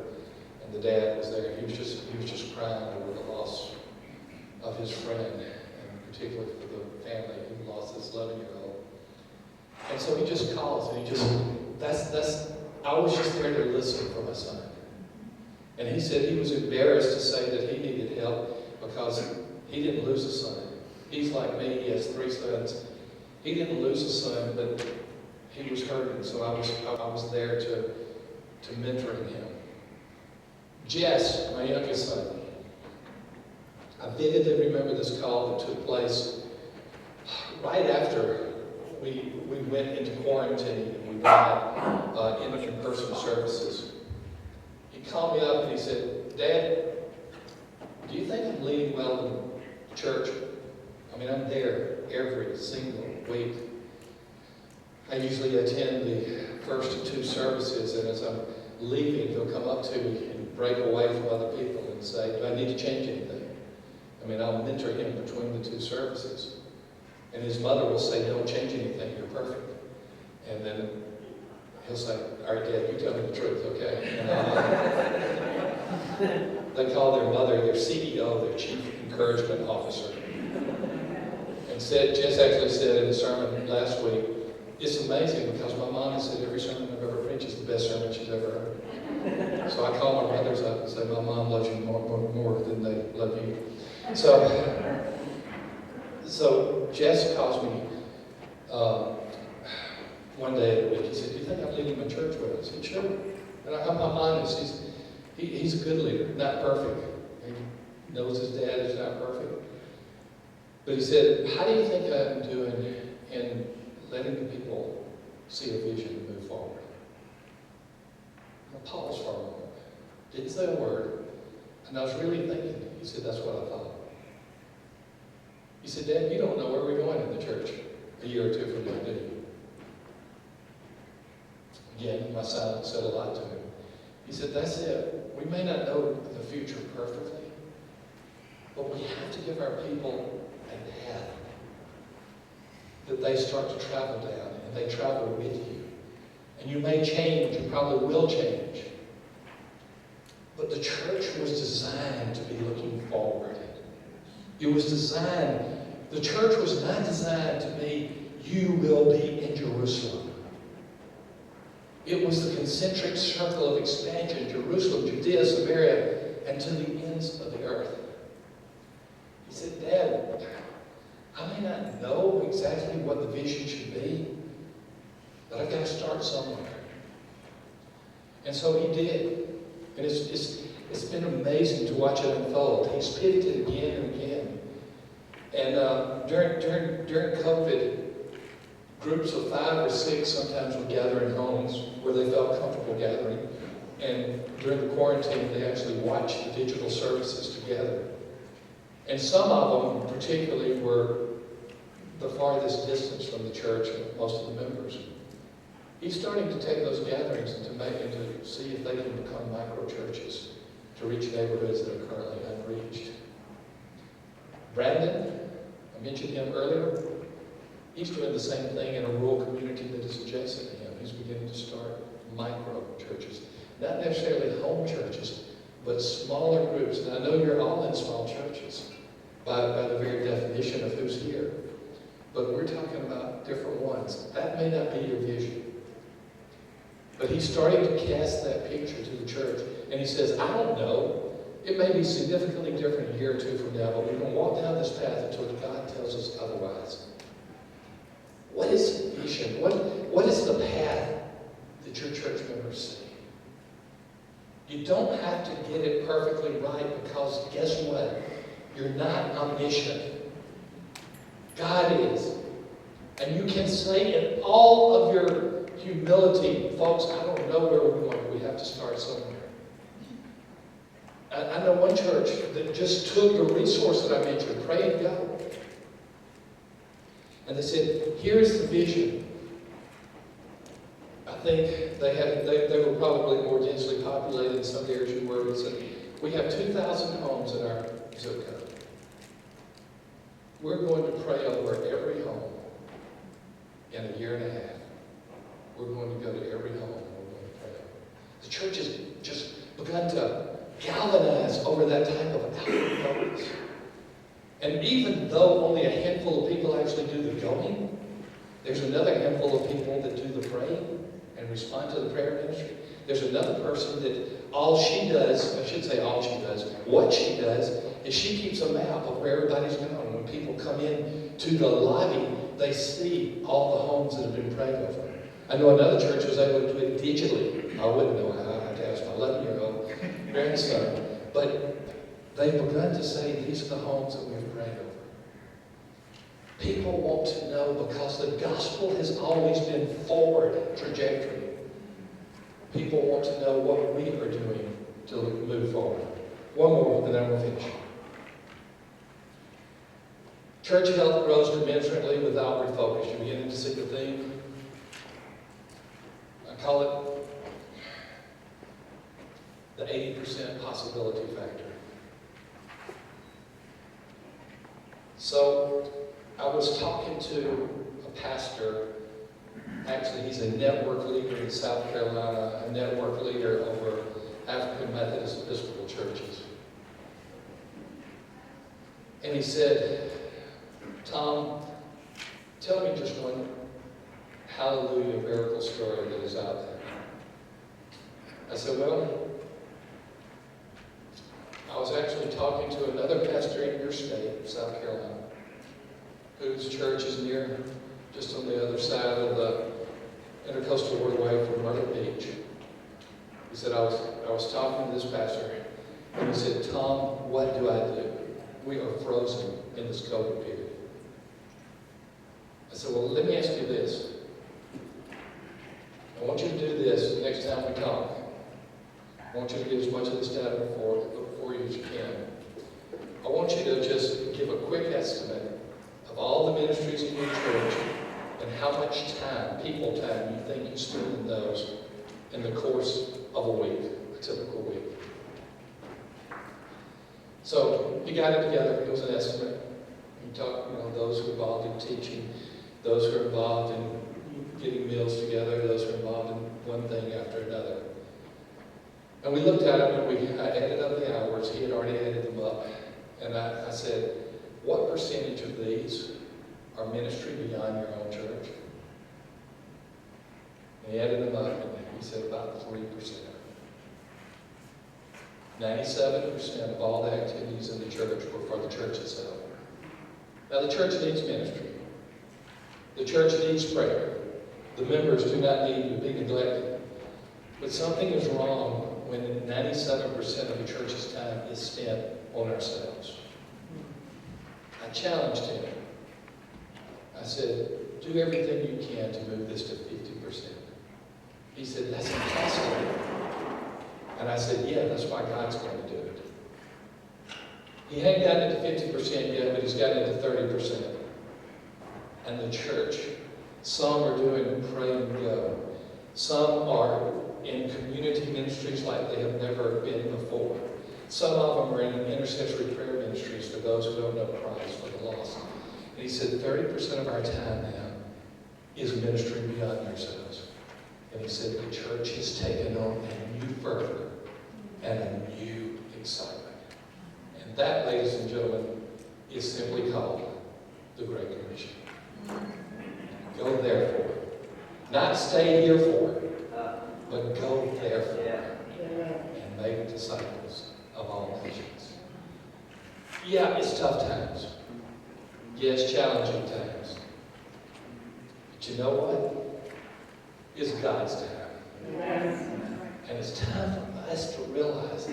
and the dad was there. He was just crying over the loss of his friend, and particularly for the family who lost this 11-year-old. And so he just calls, and I was just there to listen for my son. And he said he was embarrassed to say that he needed help because he didn't lose a son. He's like me, he has 3 sons. He didn't lose a son, but he was hurting, so I was there to mentoring him. Jess, my youngest son, I vividly remember this call that took place right after we went into quarantine and we had in-person services. He called me up and he said, "Dad, do you think I'm leading well in church? I mean, I'm there every single week. I usually attend the first 2 services, and as I'm leaving, he'll come up to me and break away from other people and say, do I need to change anything? I mean, I'll mentor him between the 2 services. And his mother will say, don't change anything, you're perfect. And then he'll say, all right, Dad, you tell me the truth, okay? And they call their mother their CEO, their Chief Encouragement Officer. And Jess actually said in a sermon last week, it's amazing because my mom has said every sermon I've ever preached is the best sermon she's ever heard. So I call my brothers up and say, my mom loves you more than they love you. So Jess calls me one day of the week. He said, do you think I'm leading my church well? I said, sure. And I'm honest. He's a good leader, not perfect. He knows his dad is not perfect. But he said, how do you think I'm doing in letting the people see a vision and move forward? I paused for a moment. Didn't say a word. And I was really thinking. He said, that's what I thought. He said, Dad, you don't know where we're going in the church a year or 2 from now, do you? Again, my silence said a lot to him. He said, that's it. We may not know the future perfectly, but we have to give our people a path that they start to travel down, and they travel with you. And you may change, you probably will change. But the church was designed to be looking forward. It was designed, the church was not designed to be, you will be in Jerusalem. It was the concentric circle of expansion, Jerusalem, Judea, Samaria, and to the ends of the earth. He said, Dad, I may not know exactly what the vision should be, but I've got to start somewhere. And so he did. And it's been amazing to watch it unfold. He's pivoted again and again. And during COVID, groups of 5 or 6 sometimes would gather in homes where they felt comfortable gathering. And during the quarantine, they actually watched the digital services together. And some of them, particularly, were the farthest distance from the church and most of the members. He's starting to take those gatherings and to see if they can become micro-churches to reach neighborhoods that are currently unreached. Brandon, I mentioned him earlier. He's doing the same thing in a rural community that is adjacent to him. He's beginning to start micro-churches. Not necessarily home churches, but smaller groups. And I know you're all in small churches by the very definition of who's here. But we're talking about different ones. That may not be your vision. But he's starting to cast that picture to the church. And he says, I don't know. It may be significantly different a year or 2 from now, but we're going to walk down this path until God tells us otherwise. What is the vision? What is the path that your church members see? You don't have to get it perfectly right, because guess what? You're not omniscient. God is. And you can say in all of your humility, folks, I don't know where we're going. We have to start somewhere. I know one church that just took the resource that I mentioned, pray and go. And they said, here's the vision. I think they were probably more densely populated in some areas you were. They said, we have 2,000 homes in our zip code. We're going to pray over every home in a year and a half. We're going to go to every home and we're going to pray over. The church has just begun to galvanize over that type of outward focus. And even though only a handful of people actually do the going, there's another handful of people that do the praying and respond to the prayer ministry. There's another person that all she does, I should say all she does, what she does is she keeps a map of where everybody's going. When people come in to the lobby, they see all the homes that have been prayed over. I know another church was able to do it digitally. I wouldn't know how. I had to ask my 11-year-old grandson. But they've begun to say, these are the homes that we've prayed over. People want to know, because the gospel has always been forward trajectory. People want to know what we are doing to move forward. One more, and then we'll finish. Church health grows commensurately with outward focus. You're beginning to see the theme. I call it the 80% possibility factor. So, I was talking to a pastor. Actually, he's a network leader in South Carolina, a network leader over African Methodist Episcopal churches. And he said, Tom, tell me just one hallelujah miracle story that is out there. I said, well, I was actually talking to another pastor in your state, South Carolina, whose church is near, just on the other side of the Intercoastal Waterway from Myrtle Beach. He said, I was talking to this pastor, and he said, Tom, what do I do? We are frozen in this COVID period. I said, well, let me ask you this. I want you to do this the next time we talk. I want you to get as much of this data before you as you can. I want you to just give a quick estimate of all the ministries in your church and how much time, people time, you think you spend in those in the course of a week, a typical week. So he got it together. It was an estimate. He talked, those who are involved in teaching, those who are involved in getting meals together, those who are involved in one thing after another. And we looked at it, and I added up the hours. He had already added them up. And I said, what percentage of these are ministry beyond your own church? And he added them up, and he said about 3%. 97% of all the activities in the church were for the church itself. Now, the church needs ministry. The church needs prayer. The members do not need to be neglected. But something is wrong when 97% of the church's time is spent on ourselves? I challenged him. I said, do everything you can to move this to 50%. He said, that's impossible. And I said, yeah, that's why God's going to do it. He hadn't gotten into 50% yet, but he's gotten into 30%. And the church, some are doing pray and go. Some are in community ministries like they have never been before. Some of them are in intercessory prayer ministries for those who don't know Christ, for the lost. And he said 30% of our time now is ministering beyond ourselves. And he said the church has taken on a new fervor and a new excitement. And that, ladies and gentlemen, is simply called the Great Commission. Go therefore. Not stay here for it, but go therefore and make disciples of all nations. Yeah, it's tough times. Yes, challenging times. But you know what? It's God's time. And it's time for us to realize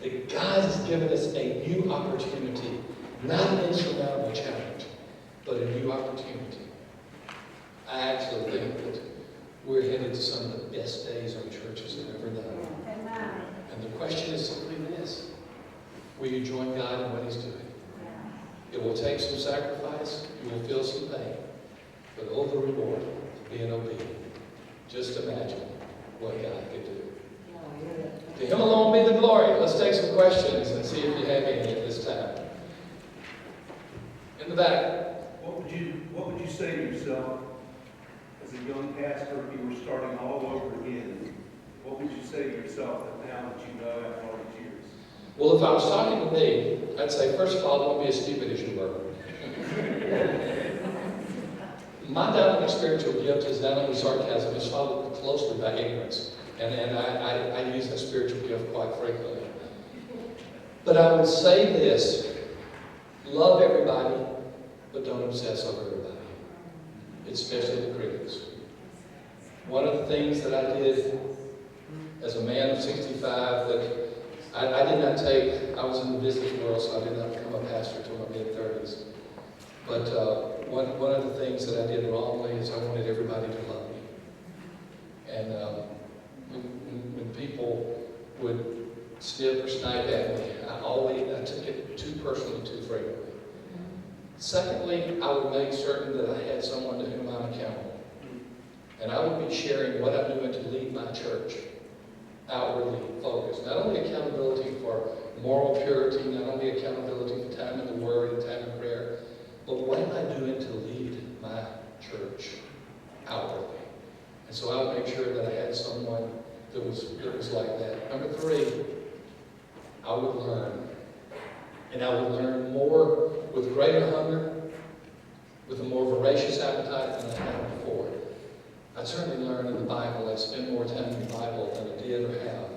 that God has given us a new opportunity, not an insurmountable challenge, but a new opportunity. I actually think that we're headed to some of the best days our churches have ever known. And the question is simply this: will you join God in what He's doing? It will take some sacrifice, you will feel some pain, but oh, the reward of being obedient. Just imagine what God could do. To Him alone be the glory. Let's take some questions and see if you have any at this time. In the back. What would you say to yourself as a young pastor if you were starting all over again? What would you say to yourself now that you know after all these years? Well, if I was talking to me, I'd say, first of all, don't be as stupid as you were. My dominant spiritual gift is not only sarcasm, it's followed closely by ignorance. And I use that spiritual gift quite frequently. But I would say this: love everybody, but don't obsess over everybody, especially the critics. One of the things that I did as a man of 65 that I did not take, I was in the business world, so I did not become a pastor until my mid-30s. But one of the things that I did wrongly is I wanted everybody to love me. And when people would snip or snipe at me, I took it too personally, too frequently. Secondly, I would make certain that I had someone to whom I'm accountable. And I would be sharing what I'm doing to lead my church outwardly focused. Not only accountability for moral purity, not only accountability for time in the Word and time in prayer, but what am I doing to lead my church outwardly? And so I would make sure that I had someone that was like that. Number 3, I would learn. And I would learn more with greater hunger, with a more voracious appetite than I had before. I certainly learn in the Bible. I spend more time in the Bible than I did or have.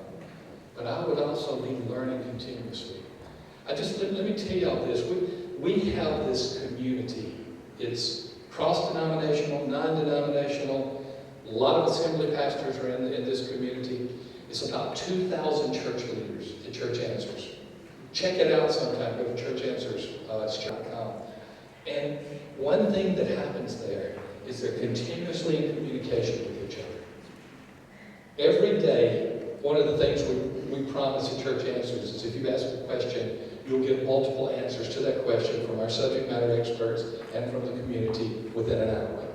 But I would also be learning continuously. Let me tell you all this. We have this community. It's cross-denominational, non-denominational. A lot of assembly pastors are in this community. It's about 2,000 church leaders at Church Answers. Check it out sometime. Go to churchanswers.com. And one thing that happens there is they're continuously in communication with each other. Every day, one of the things we promise at Church Answers is if you ask a question, you'll get multiple answers to that question from our subject matter experts and from the community within an hour.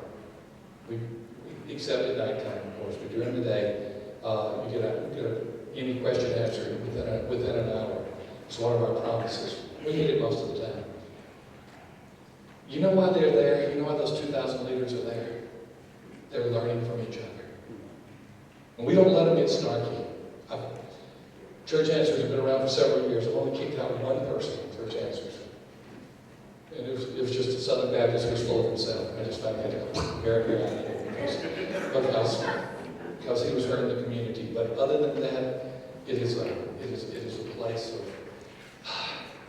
Except at nighttime, of course, but during the day, you get any question answered within an hour. It's one of our promises. We hit it most of the time. You know why they're there? You know why those 2,000 leaders are there? They're learning from each other. And we don't let them get snarky. Church Answers have been around for several years. I've only kicked out one person from Church Answers. And it was just a Southern Baptist who was full of himself. And I just found that very, very because he was hurting the community. But other than that, it is a place of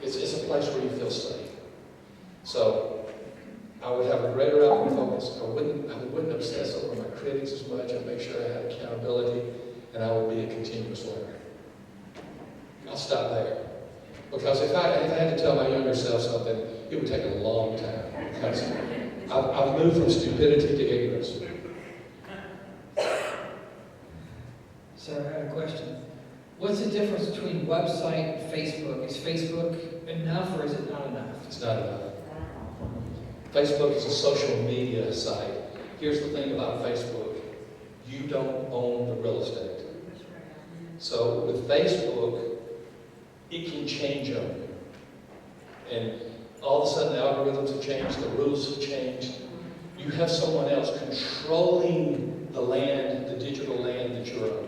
it's a place where you feel safe. So I would have a greater outward focus. I wouldn't obsess over my critics as much. I'd make sure I had accountability, and I would be a continuous learner. I'll stop there. Because if I had to tell my younger self something, it would take a long time. Because I've moved from stupidity to ignorance. Sir, I have a question. What's the difference between website and Facebook? Is Facebook enough or is it not enough? It's not enough. Facebook is a social media site. Here's the thing about Facebook. You don't own the real estate. So with Facebook, it can change on you. And all of a sudden the algorithms have changed, the rules have changed. You have someone else controlling the land, the digital land that you're on.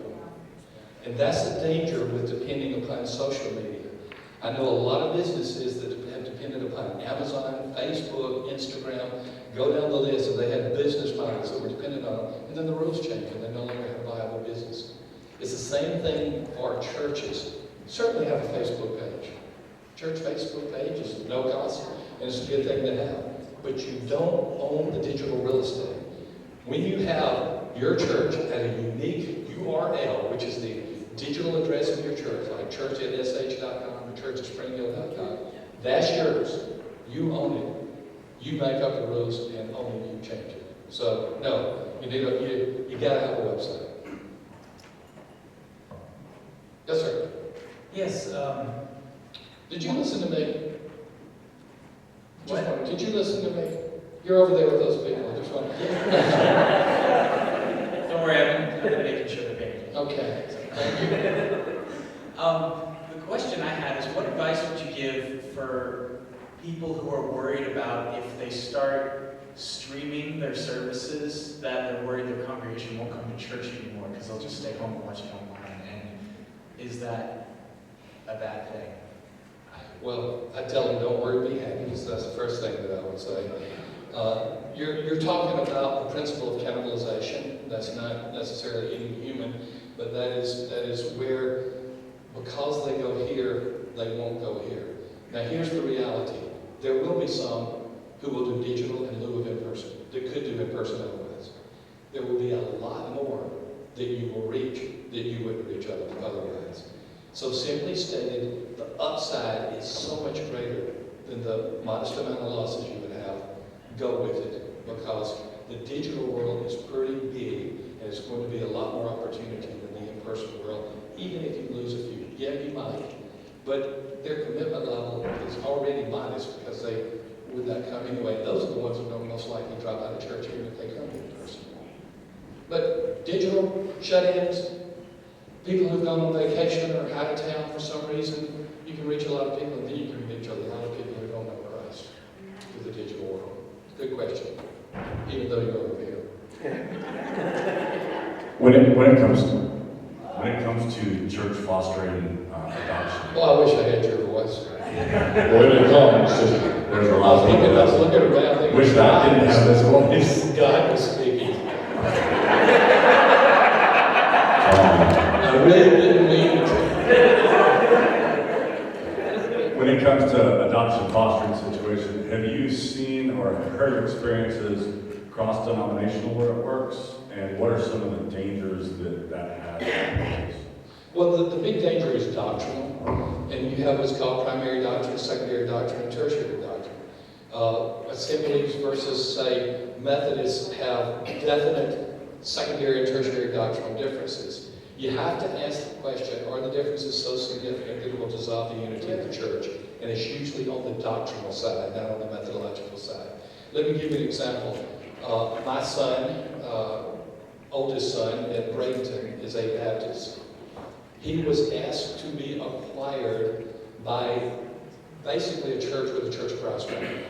And that's the danger with depending upon social media. I know a lot of businesses that have depended upon Amazon, Facebook, Instagram, go down the list, and they had business models that were dependent on them, and then the rules change, and they no longer have a viable business. It's the same thing for churches. Certainly have a Facebook page. Church Facebook page is no cost, and it's a good thing to have. But you don't own the digital real estate. When you have your church at a unique URL, which is the digital address of your church, like church@sh.com or church@springhill.com, that's yours. You own it. You make up the rules, and only you change it. So, no, you gotta have a website. Yes, sir. Yes. Did you listen to me? What? Just wondering, did you listen to me? You're over there with those people. I just want Don't worry, I've been making sure they're paying attention. Okay, thank you. The question I had is, what advice would you give for people who are worried about if they start streaming their services, that they're worried their congregation won't come to church anymore because they'll just stay home and watch it online? And is that a bad thing? Well, I tell them, don't worry, be happy. So that's the first thing that I would say. You're talking about the principle of cannibalization. That's not necessarily eating human, but that is where, because they go here, they won't go here. Now here's the reality. There will be some who will do digital in lieu of in-person, that could do in-person otherwise. There will be a lot more that you will reach that you wouldn't reach otherwise. So simply stated, the upside is so much greater than the modest amount of losses you would have. Go with it, because the digital world is pretty big, and it's going to be a lot more opportunity than the in-person world, even if you lose a few. Yeah, you might, but their commitment level is already modest because they would not come anyway. Those are the ones that don't most likely drop out of church even if they come in person. But digital shut-ins, people who've gone on vacation or out of town for some reason, you can reach a lot of people, and then you can reach a lot of people who don't know Christ through the digital world. Good question, even though you're over here. When it comes to church fostering adoption, Well, I wish I had your voice. when it comes to, there's a I lot was of looking people around thinking, wish that I didn't have this voice. God was speaking. I really didn't mean it. When it comes to adoption fostering situation, have you seen or heard experiences cross-denominational where it works? And what are some of the dangers that has? Well, the big danger is doctrinal, and you have what's called primary doctrine, secondary doctrine, and tertiary doctrine. Assemblies versus, say, Methodists have definite secondary and tertiary doctrinal differences. You have to ask the question, are the differences so significant that it will dissolve the unity of the church? And it's usually on the doctrinal side, not on the methodological side. Let me give you an example. My son, oldest son at Bradenton, is a Baptist. He was asked to be acquired by basically a church with a Church of Christ background.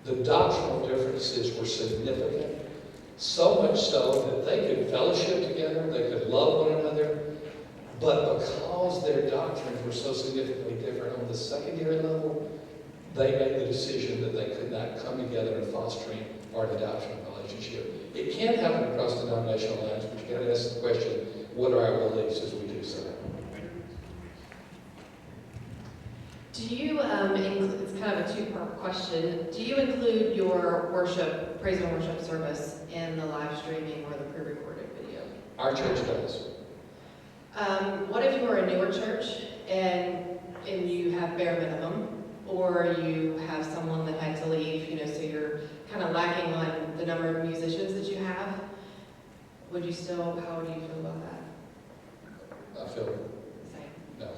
The doctrinal differences were significant, so much so that they could fellowship together, they could love one another, but because their doctrines were so significantly different on the secondary level, they made the decision that they could not come together in fostering or an adoption relationship. It can happen across denominational lines, but you got to ask the question, what are our beliefs as we do so? Do you include, it's kind of a two-part question, do you include your worship, praise and worship service in the live streaming or the pre-recorded video? Our church does. What if you were a newer church and you have bare minimum, or you have someone that had to leave, so you're kind of lacking on the number of musicians that you have, how would you feel about that? I feel, Same. no,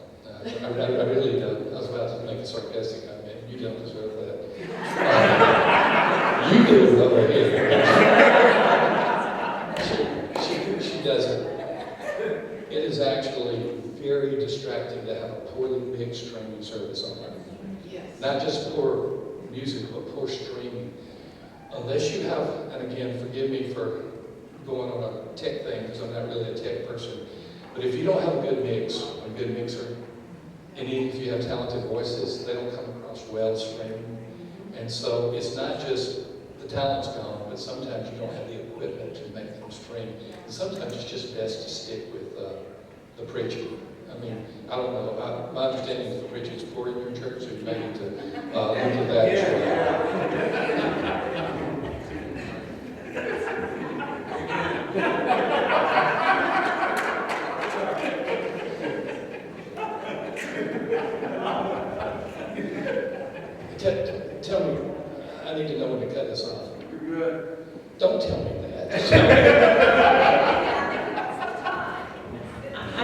I really don't. I was about to make a sarcastic comment. You don't deserve that. You do over here. She doesn't. It is actually very distracting to have a poorly mixed streaming service on there. Yes. Not just poor music, but poor streaming. Unless you have, and again, forgive me for going on a tech thing, because I'm not really a tech person, but if you don't have a good mix, a good mixer, and even if you have talented voices, they don't come across well streaming. And so it's not just the talent's gone, but sometimes you don't have the equipment to make them stream. And sometimes it's just best to stick with the preaching. I mean, I don't know. My understanding is the preaching is poor in your church, so you may need to look at that as well. Tell me, I need to know when to cut this off. You're good. Don't tell me that. Just tell me. I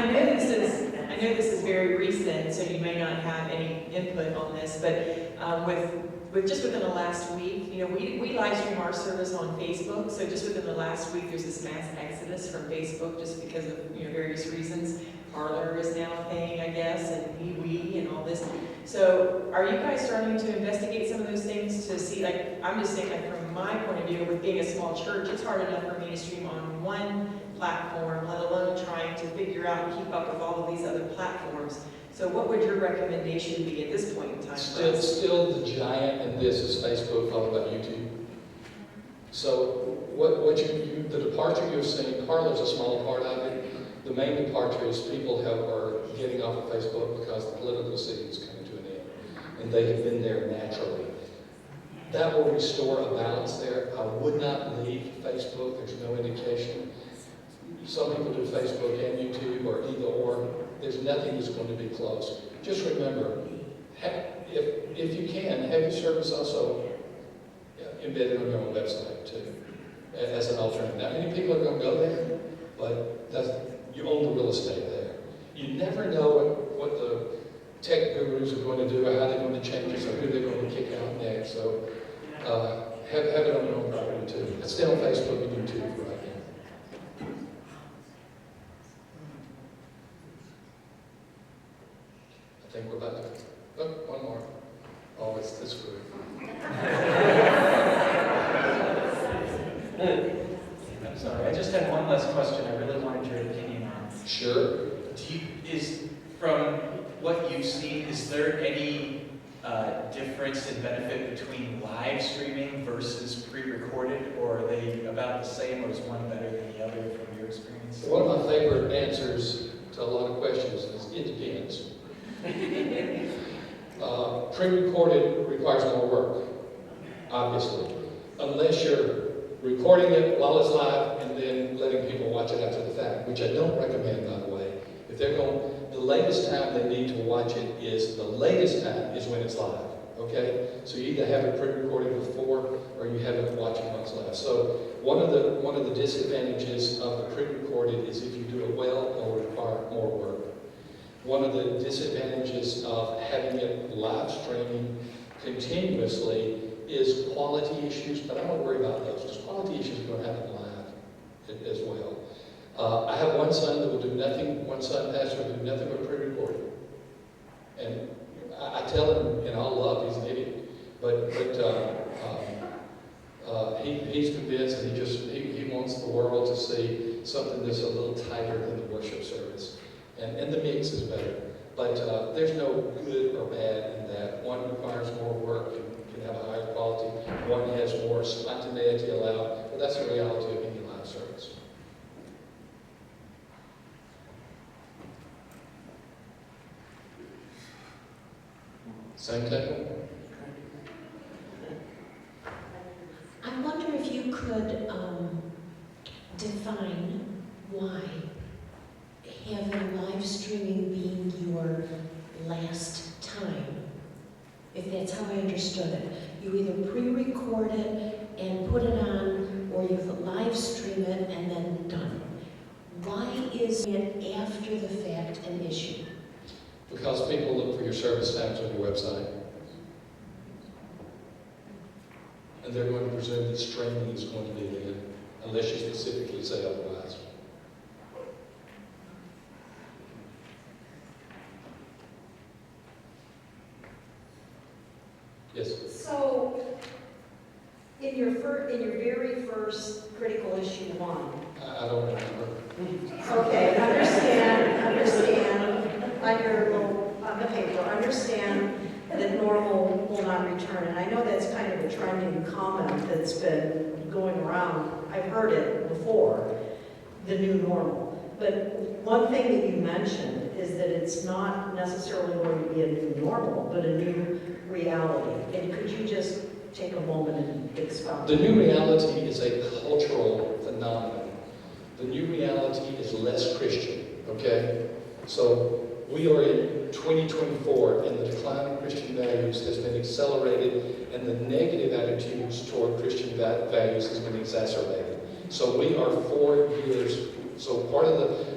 know this is very recent, so you may not have any input on this, but within the last week, we live stream our service on Facebook. So just within the last week, there's this mass exodus from Facebook just because of various reasons. Parler is now a thing, I guess, and MeWe and all this. So are you guys starting to investigate some of those things to see, I'm just saying, from my point of view, with being a small church, it's hard enough for me to stream on one platform, let alone trying to figure out and keep up with all of these other platforms. So what would your recommendation be at this point in time? Still the giant in this is Facebook, followed by YouTube. So the departure you're seeing, Parler's a small part of it. The main departure is people are getting off of Facebook because the political season is coming to an end, and they have been there naturally. That will restore a balance there. I would not leave Facebook. There's no indication. Some people do Facebook and YouTube, or either or. There's nothing that's going to be close. Just remember, if you can, have your service also embedded on your own website too, as an alternative. Now, many people are going to go there, but you own the real estate there. You never know what the tech gurus are going to do, or how they're going to change it, or who they're going to kick out next. So have it on your own property too. It's still on Facebook and YouTube right now. I think we're about to. Oh, one more. Oh, it's this group. I'm sorry, I just had one last question I really wanted your opinion on. Sure. From what you've seen, is there any difference in benefit between live streaming versus pre-recorded, or are they about the same, or is one better than the other from your experience? One of my favorite answers to a lot of questions is it depends. Pre-recorded requires more work, obviously, unless you're recording it while it's live and then letting people watch it after the fact, which I don't recommend, by the way. If they're going, the latest time they need to watch it is when it's live, okay? So you either have it pre-recorded before or you have it watching when it's live. So one of the disadvantages of the pre-recorded is if you do it well, it'll require more work. One of the disadvantages of having it live streaming continuously is quality issues, but I don't worry about those, because quality issues are going to happen live as well. I have one son that will do nothing, pastor, will do nothing but pre-recording. And I tell him in all love, he's an idiot, but he's convinced, and he wants the world to see something that's a little tighter than the worship service. And the mix is better. But there's no good or bad in that. One requires more work and can have a higher quality. One has more spontaneity allowed. But that's the reality of any live service. Same table? I wonder if you could define why having live streaming being your last time, if that's how I understood it. You either pre-record it and put it on, or you live stream it and then done. Why is it after the fact an issue? Because people look for your service times on your website. And they're going to presume that streaming is going to be there, unless you specifically say otherwise. Yes? So, in your very first critical issue 1, I don't remember. okay, understand, on the paper, understand that normal will not return. And I know that's kind of a trending comment that's been going around. I've heard it before, the new normal. But one thing that you mentioned is that it's not necessarily going to be a new normal, but a new reality. And could you just take a moment and expound? The new reality is a cultural phenomenon. The new reality is less Christian, okay? So we are in 2024, and the decline of Christian values has been accelerated, and the negative attitudes toward Christian values has been exacerbated. So we are 4 years. So part of the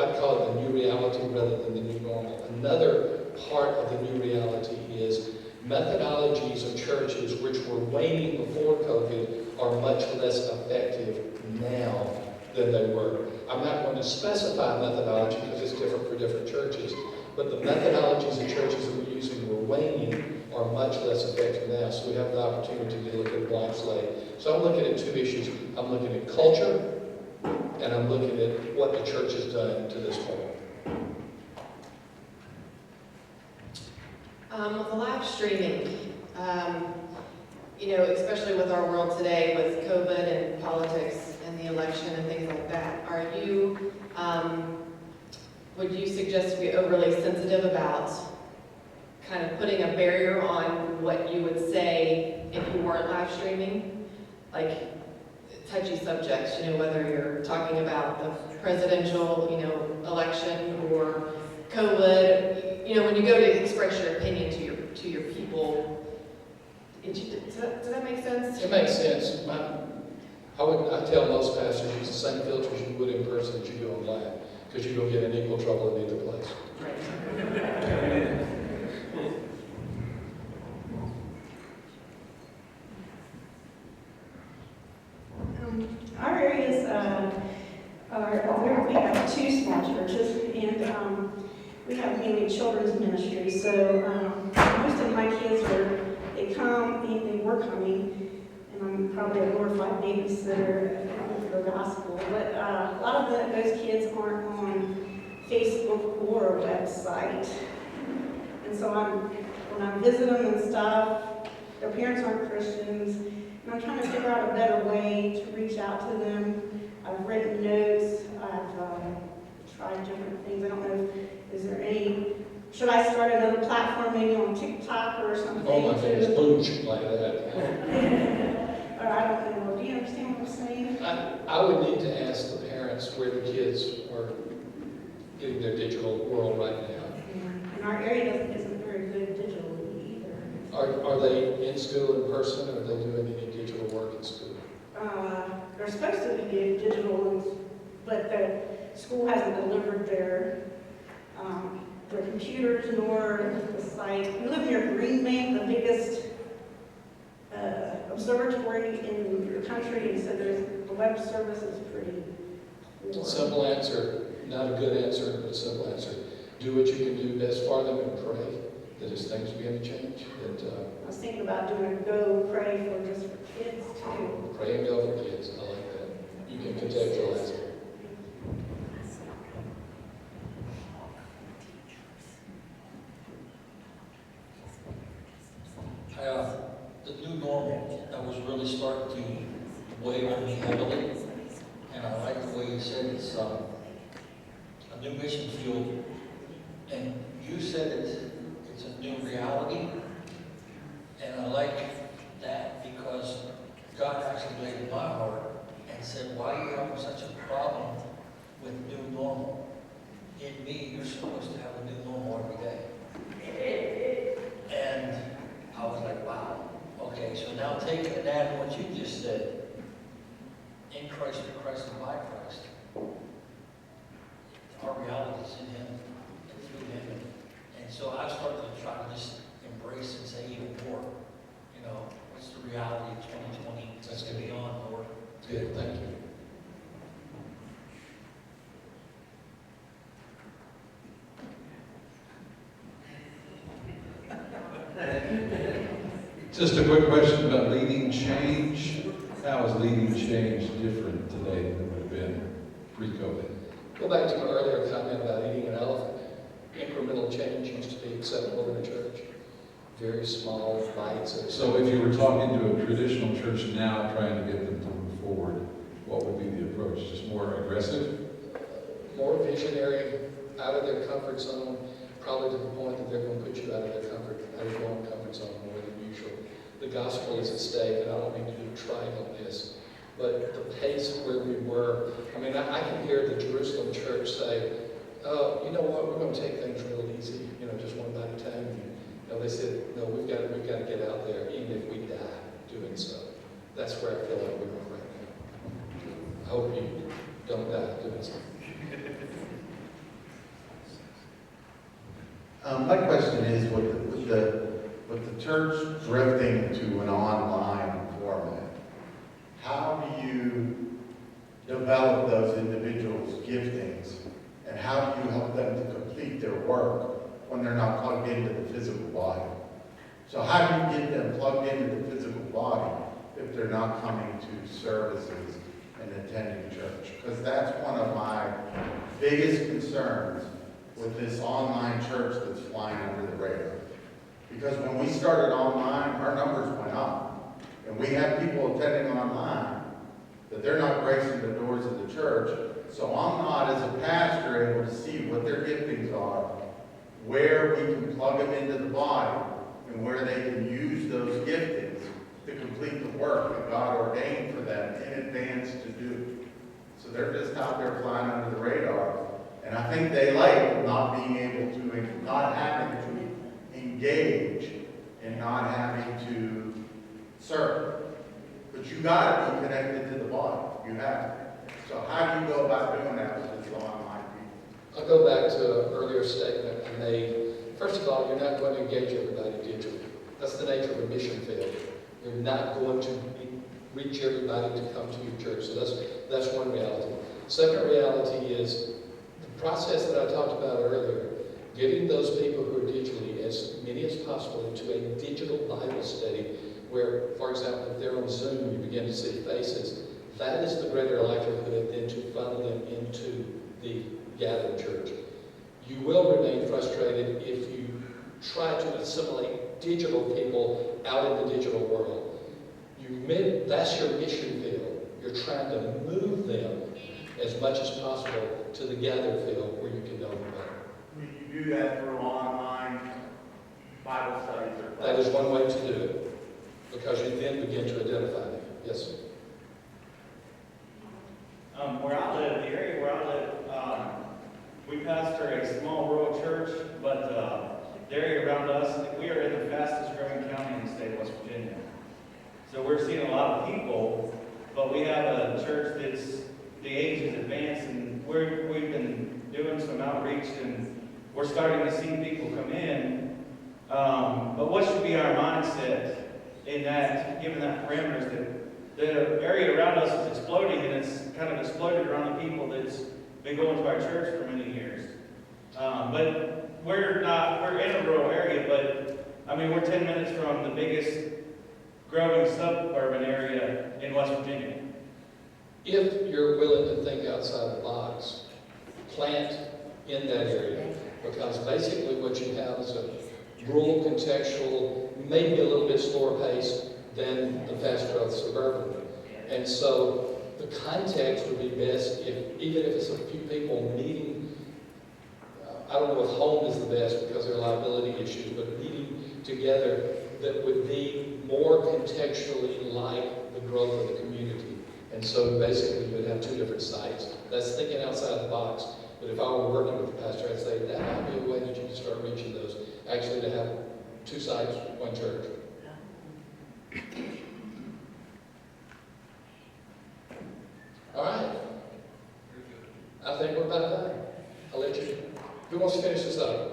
I'd call it the new reality rather than the new normal. Another part of the new reality is methodologies of churches which were waning before COVID are much less effective now than they were. I'm not going to specify methodology because it's different for different churches, but the methodologies of churches that we're using were waning are much less effective now. So we have the opportunity to look at a blank slate. So I'm looking at 2 issues. I'm looking at culture, and I'm looking at what the church has done to this point. With the live streaming, especially with our world today with COVID and politics and the election and things like that, would you suggest to be overly sensitive about kind of putting a barrier on what you would say if you weren't live streaming? Like touchy subjects, whether you're talking about the presidential, election or COVID, when you go to express your opinion to your people, does that make sense? It makes sense. I tell most pastors use the same filters you would in person as you do online, because you're going to get in equal trouble in either place. Right. Our areas we have 2 small churches, and we have mainly children's ministry. So most of my kids they come and they were coming, and I'm probably a glorified babysitter for the gospel. But a lot of those kids aren't on Facebook or a website, and so when I visit them and stuff, their parents aren't Christians. And I'm trying to figure out a better way to reach out to them. I've written notes. I've tried different things. I don't know, should I start another platform maybe on TikTok or something? Oh my goodness, boom, like that. Or I don't know. Do you understand what I'm saying? I would need to ask the parents where the kids are getting their digital world right now. And our area isn't very good digitally either. Are they in school in person, or are they doing any digital work in school? They're supposed to be digital, but the school hasn't delivered their computers nor the site. We live near Green Bank, the biggest observatory in the country, and so the web service is pretty poor. Simple answer, not a good answer, but a simple answer. Do what you can do best for them and pray that as things begin to change, that I was thinking about doing a Go Pray for just for kids too. pray and go for kids. I like that. You can contextualize it. The new normal, that was really starting to weigh on me heavily, and I like the way you said it's a new mission field, and you said it's a new reality, and I like that because God actually laid in my heart and said, why are you having such a problem with new normal? In me, you're supposed to have a new normal every day. now taking and adding what you just said, in Christ, through Christ, and by Christ. Our reality is in Him and through Him. And so I've started to try to just embrace and say even more, you know, what's the reality of 2020 That's and good. beyond, Lord? Good, thank you. Just a quick question about leading change. How is leading change different today than it would have been pre-COVID? Go back to my earlier comment about eating an elephant. Incremental change used to be acceptable in a church. Very small bites. So if you were talking to a traditional church now, trying to get them to move forward, what would be the approach? Just more aggressive? More visionary, out of their comfort zone, probably to the point that they're going to put you out of your own comfort zone more than usual. The gospel is at stake, and I don't mean to be trite on this, but the pace where we were, I mean, I can hear the Jerusalem church say, oh, you know what, we're going to take things real easy, you know, just one bite at a time. You know, they said, no, we've got to get out there, even if we die doing so. That's where I feel like we're going right now. I hope you don't die doing so. My question is, with the church drifting to an online format, how do you develop those individuals' giftings, and how do you help them to complete their work when they're not plugged into the physical body? So how do you get them plugged into the physical body if they're not coming to services and attending church? Because that's one of my biggest concerns with this online church that's flying under the radar. Because when we started online, our numbers went up. And we have people attending online that they're not gracing the doors of the church. So I'm not, as a pastor, able to see what their giftings are, where we can plug them into the body, and where they can use those giftings to complete the work that God ordained for them in advance to do. So they're just out there flying under the radar. And I think they like not being able to, not having to engage and not having to serve. But you got to be connected to the body. You have to. So how do you go about doing that with this online people? I'll go back to an earlier statement I made. First of all, you're not going to engage everybody digitally. That's the nature of a mission field. You're not going to reach everybody to come to your church. So that's one reality. Second reality is the process that I talked about earlier, getting those people who are digitally, as many as possible, into a digital Bible study where, for example, if they're on Zoom, you begin to see faces. That is the greater likelihood then to funnel them into the gathered church. You will remain frustrated if you try to assimilate digital people out in the digital world. That's your mission field. You're trying to move them as much as possible to the gathered field where you can know them better. Will you do that through online Bible studies? That is one way to do it, because you then begin to identify them. Yes, sir. Where I live, the area where I live, we pastor a small rural church, but the area around us, we are in the fastest growing county in the state of West Virginia. So we're seeing a lot of people, but we have a church that's, the age is advanced, and we've been doing some outreach, and we're starting to see people come in. But what should be our mindset in that, given that parameters, that the area around us is exploding, and it's kind of exploded around the people that's been going to our church for many years. But we're in a rural area, but I mean, we're 10 minutes from the biggest growing suburban area in West Virginia. If you're willing to think outside the box, plant in that area, because basically what you have is a rural, contextual, maybe a little bit slower pace than the fast growth suburban. And so the context would be best if, even if it's a few people meeting, I don't know if home is the best because there are liability issues, but meeting together that would be more contextually like the growth of the community. And so basically you would have two different sites. That's thinking outside the box. But if I were working with the pastor, I'd say that might be a way that you can start reaching those. Actually, to have two sites, one church. So,